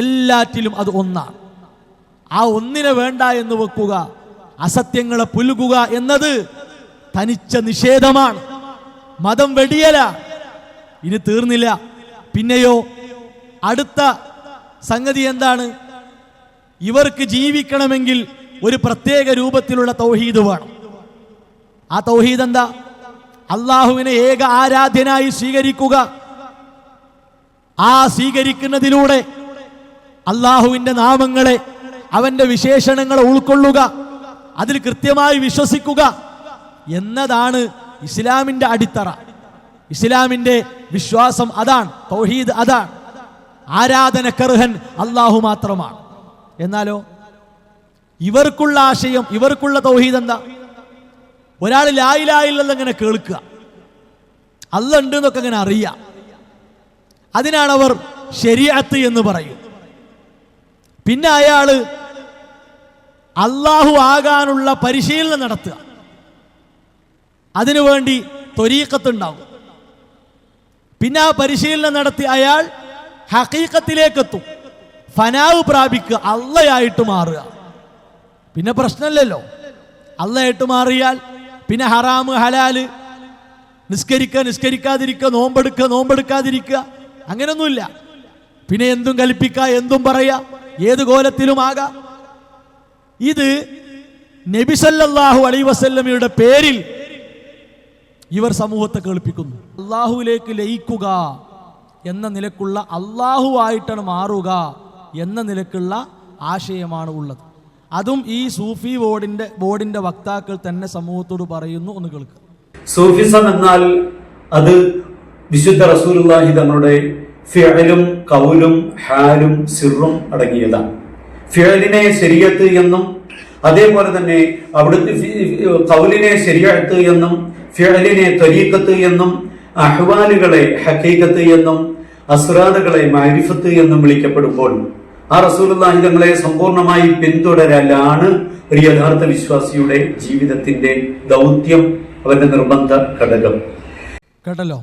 എല്ലാറ്റിലും അത് ഒന്നാണ്. ആ ഒന്നിനെ വേണ്ട എന്ന് വെക്കുക, അസത്യങ്ങളെ പുലുകുക എന്നത് തനിച്ച നിഷേധമാണ്, മതം വെടിയല. ഇനി തീർന്നില്ല. പിന്നെയോ അടുത്ത സംഗതി എന്താണ്? ഇവർക്ക് ജീവിക്കണമെങ്കിൽ ഒരു പ്രത്യേക രൂപത്തിലുള്ള തൗഹീദ് വേണം. ആ തൗഹീദ് എന്താ? അള്ളാഹുവിനെ ഏക ആരാധ്യനായി സ്വീകരിക്കുക. ആ സ്വീകരിക്കുന്നതിലൂടെ അള്ളാഹുവിന്റെ നാമങ്ങളെ, അവന്റെ വിശേഷണങ്ങളെ ഉൾക്കൊള്ളുക, അതിൽ കൃത്യമായി വിശ്വസിക്കുക എന്നതാണ് ഇസ്ലാമിന്റെ അടിത്തറ. ഇസ്ലാമിന്റെ വിശ്വാസം അതാണ്, തൗഹീദ് അതാണ്. ആരാധനക്കർഹൻ അള്ളാഹു മാത്രമാണ്. എന്നാലോ ഇവർക്കുള്ള ആശയം, ഇവർക്കുള്ള തൗഹീദ് എന്താ? ഒരാൾ ലാ ഇലാഹ ഇല്ലല്ലാഹ് ഇങ്ങനെ കേൾക്കുക, അല്ലാഹ് ഉണ്ട് എന്നൊക്കെ അങ്ങനെ അറിയാം. അതിനാണ് അവർ ശരീഅത്ത് എന്ന് പറയും. പിന്നെ അയാള് അള്ളാഹു ആകാനുള്ള പരിശീലനം നടത്തുക, അതിനുവേണ്ടി ത്വരീഖത്ത് ഉണ്ടാവും. പിന്നെ ആ പരിശീലനം നടത്തി അയാൾ ഹഖീഖത്തിലേക്ക് എത്തും, ഫനാവ് പ്രാപിക്കുക, അള്ളയായിട്ട് മാറുക. പിന്നെ പ്രശ്നമില്ലല്ലോ. അള്ളയായിട്ട് മാറിയാൽ പിന്നെ ഹറാമ് ഹലാല്, നിസ്കരിക്കുക നിസ്കരിക്കാതിരിക്കുക, നോമ്പെടുക്കാതിരിക്കുക, അങ്ങനെയൊന്നുമില്ല. പിന്നെ എന്തും കൽപ്പിക്കുക, എന്തും പറയാ, ഏത് കോലത്തിലും ആകാം. ഇത് നബി സല്ലല്ലാഹു അലൈഹി വസല്ലമയുടെ പേരിൽ ഇവർ സമൂഹത്തെ കേൾപ്പിക്കുന്നു. അള്ളാഹുവിലേക്ക് ലയിക്കുക എന്ന നിലക്കുള്ള, അള്ളാഹു ആയിട്ടാണ് മാറുക എന്ന നിലക്കുള്ള ആശയമാണ് ഉള്ളത്. അതും ഈ സൂഫി ബോർഡിന്റെ വക്താക്കൾ തന്നെ സമൂഹത്തോട് പറയുന്നു. ഒന്ന് കേൾക്കുക. സൂഫിസം എന്നാൽ അത് വിശുദ്ധ റസൂലുള്ളാഹി തങ്ങളുടെ ഫിഅലും ഖൗലും ഹാലും സിറും അടങ്ങിയതാണ്. ഫിഅലിനെ ശരീഅത്ത് എന്നും അതേപോലെ തന്നെ അവിടുത്തെ ഖൗലിനെ ശരീഅത്ത് എന്നും ഫിഅലിനെ ത്വരീഖത്ത് എന്നും അഹ്വാലുകളെ ഹഖീഖത്ത് എന്നും അസ്റാറുകളെ മഅരിഫത്ത് എന്നും വിളിക്കപ്പെടുമ്പോൾ ആ റസൂലുള്ളാഹി തങ്ങളെ സമ്പൂർണമായി പിന്തുടരലാണ് ഒരു യഥാർത്ഥ വിശ്വാസിയുടെ ജീവിതത്തിന്റെ ദൗത്യം, അവന്റെ നിർബന്ധ ഘടകം. കേട്ടല്ലോ.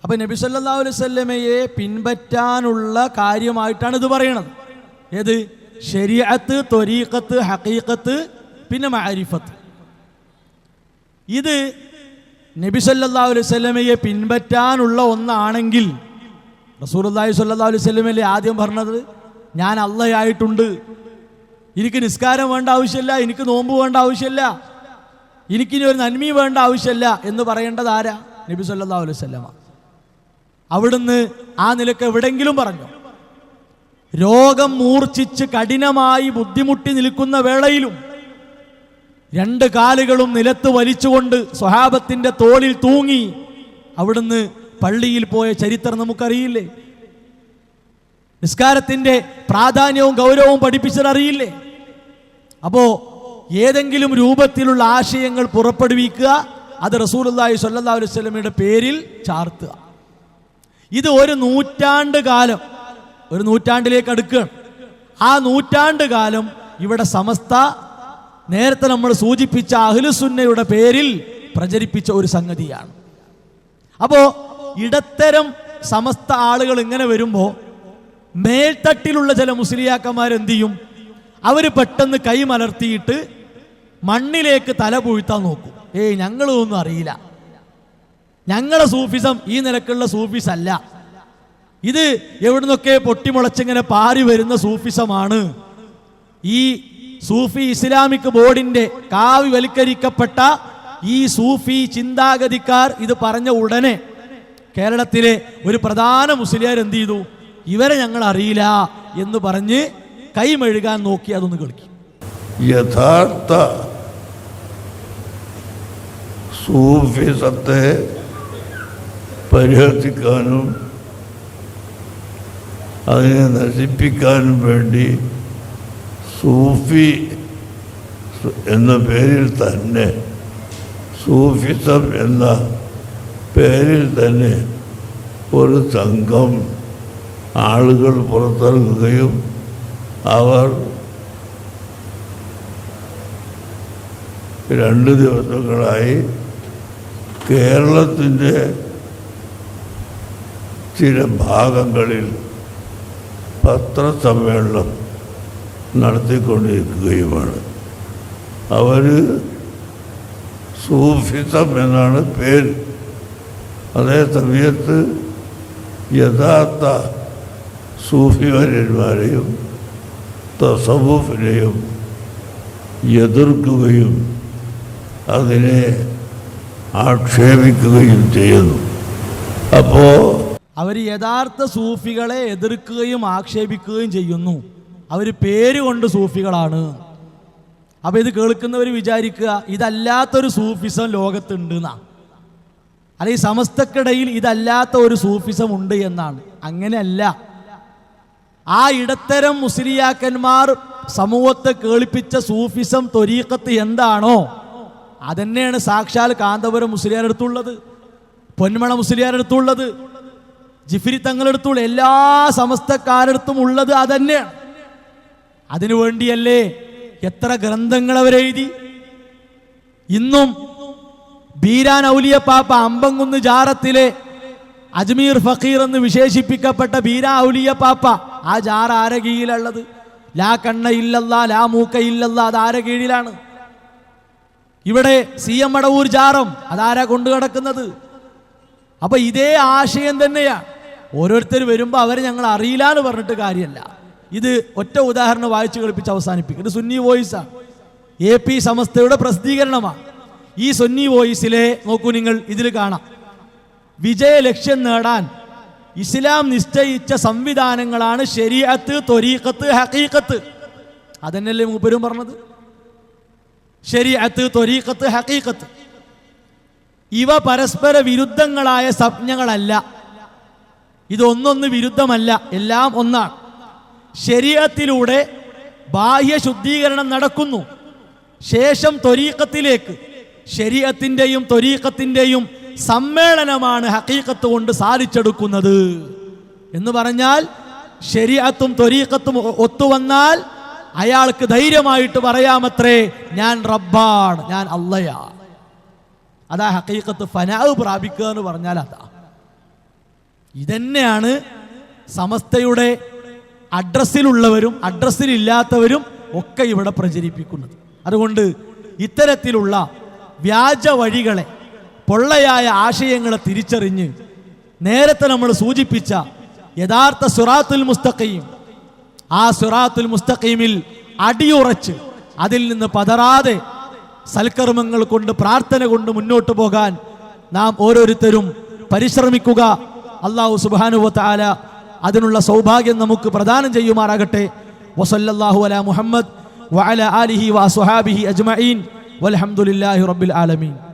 അപ്പൊ നബി സല്ലല്ലാഹു അലൈഹി വസല്ലമയെ പിൻപറ്റാനുള്ള കാര്യമായിട്ടാണ് ഇത് പറയണത്. ഏത്? ശരീഅത്ത്, ത്വരീഖത്ത്, ഹഖീഖത്ത്, പിന്നെ മഅരിഫത്ത്. ഇത് നബി സല്ലല്ലാഹു അലൈഹി വസല്ലമയെ പിൻപറ്റാനുള്ള ഒന്നാണെങ്കിൽ റസൂലുള്ളാഹി സ്വല്ലല്ലാഹു അലൈഹി വസല്ലമയെ ആദ്യം പറഞ്ഞത് ഞാൻ അള്ളയായിട്ടുണ്ട്, എനിക്ക് നിസ്കാരം വേണ്ട ആവശ്യമില്ല, എനിക്ക് നോമ്പ് വേണ്ട ആവശ്യമില്ല, എനിക്കിനി ഒരു നന്മി വേണ്ട ആവശ്യമില്ല എന്ന് പറയേണ്ടത് ആരാ? നബി സല്ലല്ലാഹു അലൈഹി വസല്ലമ. അവിടുന്ന് ആ നിലക്ക് എവിടെങ്കിലും പറഞ്ഞു? രോഗം മൂർച്ഛിച്ച് കഠിനമായി ബുദ്ധിമുട്ടി നിൽക്കുന്ന വേളയിലും രണ്ട് കാലുകളും നിലത്ത് വലിച്ചുകൊണ്ട് സ്വഹാബത്തിന്റെ തോളിൽ തൂങ്ങി അവിടുന്ന് പള്ളിയിൽ പോയ ചരിത്രം നമുക്കറിയില്ലേ? നിസ്കാരത്തിന്റെ പ്രാധാന്യവും ഗൗരവവും പഠിപ്പിച്ചതറിയില്ലേ? അപ്പോൾ ഏതെങ്കിലും രൂപത്തിലുള്ള ആശയങ്ങൾ പുറപ്പെടുവിക്കുക, അത് റസൂലുള്ളാഹി സ്വല്ലല്ലാഹു അലൈഹി വസല്ലമയുടെ പേരിൽ ചാർത്തുക. ഇത് ഒരു നൂറ്റാണ്ട് കാലം, ഒരു നൂറ്റാണ്ടിലേക്ക് അടുക്കുകയാണ്. ആ നൂറ്റാണ്ട് കാലം ഇവിടെ സമസ്ത നേരത്തെ നമ്മൾ സൂചിപ്പിച്ച അഹ്ലുസുന്നയുടെ പേരിൽ പ്രചരിപ്പിച്ച ഒരു സംഗതിയാണ്. അപ്പോൾ ഇടത്തരം സമസ്ത ആളുകൾ ഇങ്ങനെ വരുമ്പോൾ മേൽത്തട്ടിലുള്ള ചില മുസ്ലിയാക്കന്മാർ എന്ത് ചെയ്യും? അവർ പെട്ടെന്ന് കൈ മലർത്തിയിട്ട് മണ്ണിലേക്ക് തല പൂഴ്ത്താൻ നോക്കും. ഞങ്ങളൊന്നും അറിയില്ല, ഞങ്ങളെ സൂഫിസം ഈ നിലക്കുള്ള സൂഫിസ് അല്ല, ഇത് എവിടുന്നൊക്കെ പൊട്ടിമുളച്ചിങ്ങനെ പാറി വരുന്ന സൂഫിസമാണ്. ഈ സൂഫി ഇസ്ലാമിക് ബോർഡിന്റെ കാവ്യവൽക്കരിക്കപ്പെട്ട ഈ സൂഫി ചിന്താഗതിക്കാർ ഇത് പറഞ്ഞ ഉടനെ കേരളത്തിലെ ഒരു പ്രധാന മുസ്ലിയാർ എന്ത് ചെയ്തു? ഇവരെ ഞങ്ങൾ അറിയില്ല എന്ന് പറഞ്ഞ് കൈമെഴുകാൻ നോക്കി അതൊന്ന് കളിക്കും. യഥാർത്ഥ സൂഫിസത്തെ പരിഹസിക്കാനും അതിനെ നശിപ്പിക്കാനും വേണ്ടി സൂഫി എന്ന പേരിൽ തന്നെ, സൂഫിസം എന്ന പേരിൽ തന്നെ ഒരു സംഘം ആളുകൾ പുറത്തിറങ്ങുകയും അവർ 2 ദിവസങ്ങളായി കേരളത്തിൻ്റെ ചില ഭാഗങ്ങളിൽ പത്രസമ്മേളനം നടത്തിക്കൊണ്ടിരിക്കുകയുമാണ്. അവർ സൂഫിസം എന്നാണ് പേര്. അതേ സമയത്ത് യഥാർത്ഥ സൂഫിവര്യന്മാരെയും തസവൂഫിനെയും എതിർക്കുകയും അതിനെ ആക്ഷേപിക്കുകയും ചെയ്യുന്നു. അപ്പോൾ അവർ യഥാർത്ഥ സൂഫികളെ എതിർക്കുകയും ആക്ഷേപിക്കുകയും ചെയ്യുന്നു. അവർ പേര് കൊണ്ട് സൂഫികളാണ്. അപ്പോൾ ഇത് കേൾക്കുന്നവർ വിചാരിക്കുക ഇതല്ലാത്തൊരു സൂഫിസം ലോകത്തുണ്ട് എന്നാ, അല്ലെങ്കിൽ സമസ്തക്കിടയിൽ ഇതല്ലാത്ത ഒരു സൂഫിസം ഉണ്ട് എന്നാണ്. അങ്ങനെയല്ല. ആ ഇടത്തരം മുസ്ലിയാക്കന്മാർ സമൂഹത്തെ കേൾപ്പിച്ച സൂഫിസം ത്വരീഖത്ത് എന്താണോ അതന്നെയാണ് സാക്ഷാൽ കാന്തപുരം മുസ്ലിയാരെടുത്തുള്ളത്, പൊന്മള മുസ്ലിയാരെടുത്തുള്ളത്, ജിഫ്രി തങ്ങളെടുത്തുള്ള എല്ലാ സമസ്തക്കാരടുത്തും ഉള്ളത് അതന്നെയാണ്. അതിനുവേണ്ടിയല്ലേ എത്ര ഗ്രന്ഥങ്ങൾ അവരെഴുതി. ഇന്നും ബീരാൻ ഔലിയ പാപ്പ അമ്പങ്കുന്ന് ജാറത്തിലെ അജ്മീർ ഫക്കീർ എന്ന് വിശേഷിപ്പിക്കപ്പെട്ട ബീരാ ഔലിയ പാപ്പ, ആ ജാറ ആരെ കീഴിലുള്ളത്? ലാ കണ്ണ ഇല്ലല്ലാ ലാ മൂക്ക ഇല്ലല്ലാ, അത് ആരെ കീഴിലാണ്? ഇവിടെ CM മടവൂർ ജാറം അതാരാ കൊണ്ടു കിടക്കുന്നത്? അപ്പൊ ഇതേ ആശയം തന്നെയാണ്. ഓരോരുത്തർ വരുമ്പോൾ അവരെ ഞങ്ങൾ അറിയില്ല എന്ന് പറഞ്ഞിട്ട് കാര്യമല്ല. ഇത് ഒറ്റ ഉദാഹരണം വായിച്ചു കേൾപ്പിച്ച് അവസാനിപ്പിക്കും. ഇത് സുന്നി വോയിസാണ്, AP സമസ്തയുടെ പ്രസിദ്ധീകരണമാണ്. ഈ സുന്നി വോയിസിലെ നോക്കൂ നിങ്ങൾ, ഇതിൽ കാണാം വിജയ ലക്ഷ്യം നേടാൻ ഇസ്ലാം നിശ്ചയിച്ച സംവിധാനങ്ങളാണ് ശരീഅത്ത്, ത്വരീഖത്ത്, ഹഖീഖത്ത്. അതന്നെയല്ലേ മൂപ്പരും പറഞ്ഞത്? ശരീഅത്ത്, ത്വരീഖത്ത്, ഹഖീഖത്ത് ഇവ പരസ്പര വിരുദ്ധങ്ങളായ സംജ്ഞകളല്ല. ഇതൊന്നൊന്ന് വിരുദ്ധമല്ല, എല്ലാം ഒന്നാണ്. ശരീഅത്തിലൂടെ ബാഹ്യ ശുദ്ധീകരണം നടക്കുന്നു, ശേഷം ത്വരീഖത്തിലേക്ക്. ശരീഅത്തിൻ്റെയും ത്വരീഖത്തിൻ്റെയും സമ്മേളനമാണ് ഹഖീഖത്ത് കൊണ്ട് സാധിച്ചെടുക്കുന്നത് എന്ന് പറഞ്ഞാൽ, ശരീഅത്തും ത്വരീഖത്തും ഒത്തുവന്നാൽ അയാൾക്ക് ധൈര്യമായിട്ട് പറയാമത്രേ ഞാൻ റബ്ബാണ്, ഞാൻ അള്ളയാ. അതാ ഹഖീഖത്ത്. ഫനാവ് പ്രാപിക്കുക എന്ന് പറഞ്ഞാൽ അതാ. ഇതന്നെയാണ് സമസ്തയുടെ അഡ്രസ്സിലുള്ളവരും അഡ്രസ്സിലില്ലാത്തവരും ഒക്കെ ഇവിടെ പ്രചരിപ്പിക്കുന്നത്. അതുകൊണ്ട് ഇത്തരത്തിലുള്ള വ്യാജ വഴികളെ, പൊള്ളയായ ആശയങ്ങളെ തിരിച്ചറിഞ്ഞ് നേരത്തെ നമ്മൾ സൂചിപ്പിച്ച യഥാർത്ഥ സിറാത്തുൽ മുസ്തഖീം, ആ സിറാത്തുൽ മുസ്തഖീമിൽ അടിയുറച്ച് അതിൽ നിന്ന് പതറാതെ സൽക്കർമ്മങ്ങൾ കൊണ്ട്, പ്രാർത്ഥന കൊണ്ട് മുന്നോട്ട് പോകാൻ നാം ഓരോരുത്തരും പരിശ്രമിക്കുക. അല്ലാഹു സുബ്ഹാനഹു വ തആല അതിനുള്ള സൗഭാഗ്യം നമുക്ക് പ്രദാനം ചെയ്യുമാറാകട്ടെ. വസല്ലല്ലാഹു അലാ മുഹമ്മദ് വഅലാ ആലിഹി വഅസ്ഹാബിഹി അജ്മഈൻ വൽഹംദുലില്ലാഹി റബ്ബിൽ ആലമീൻ.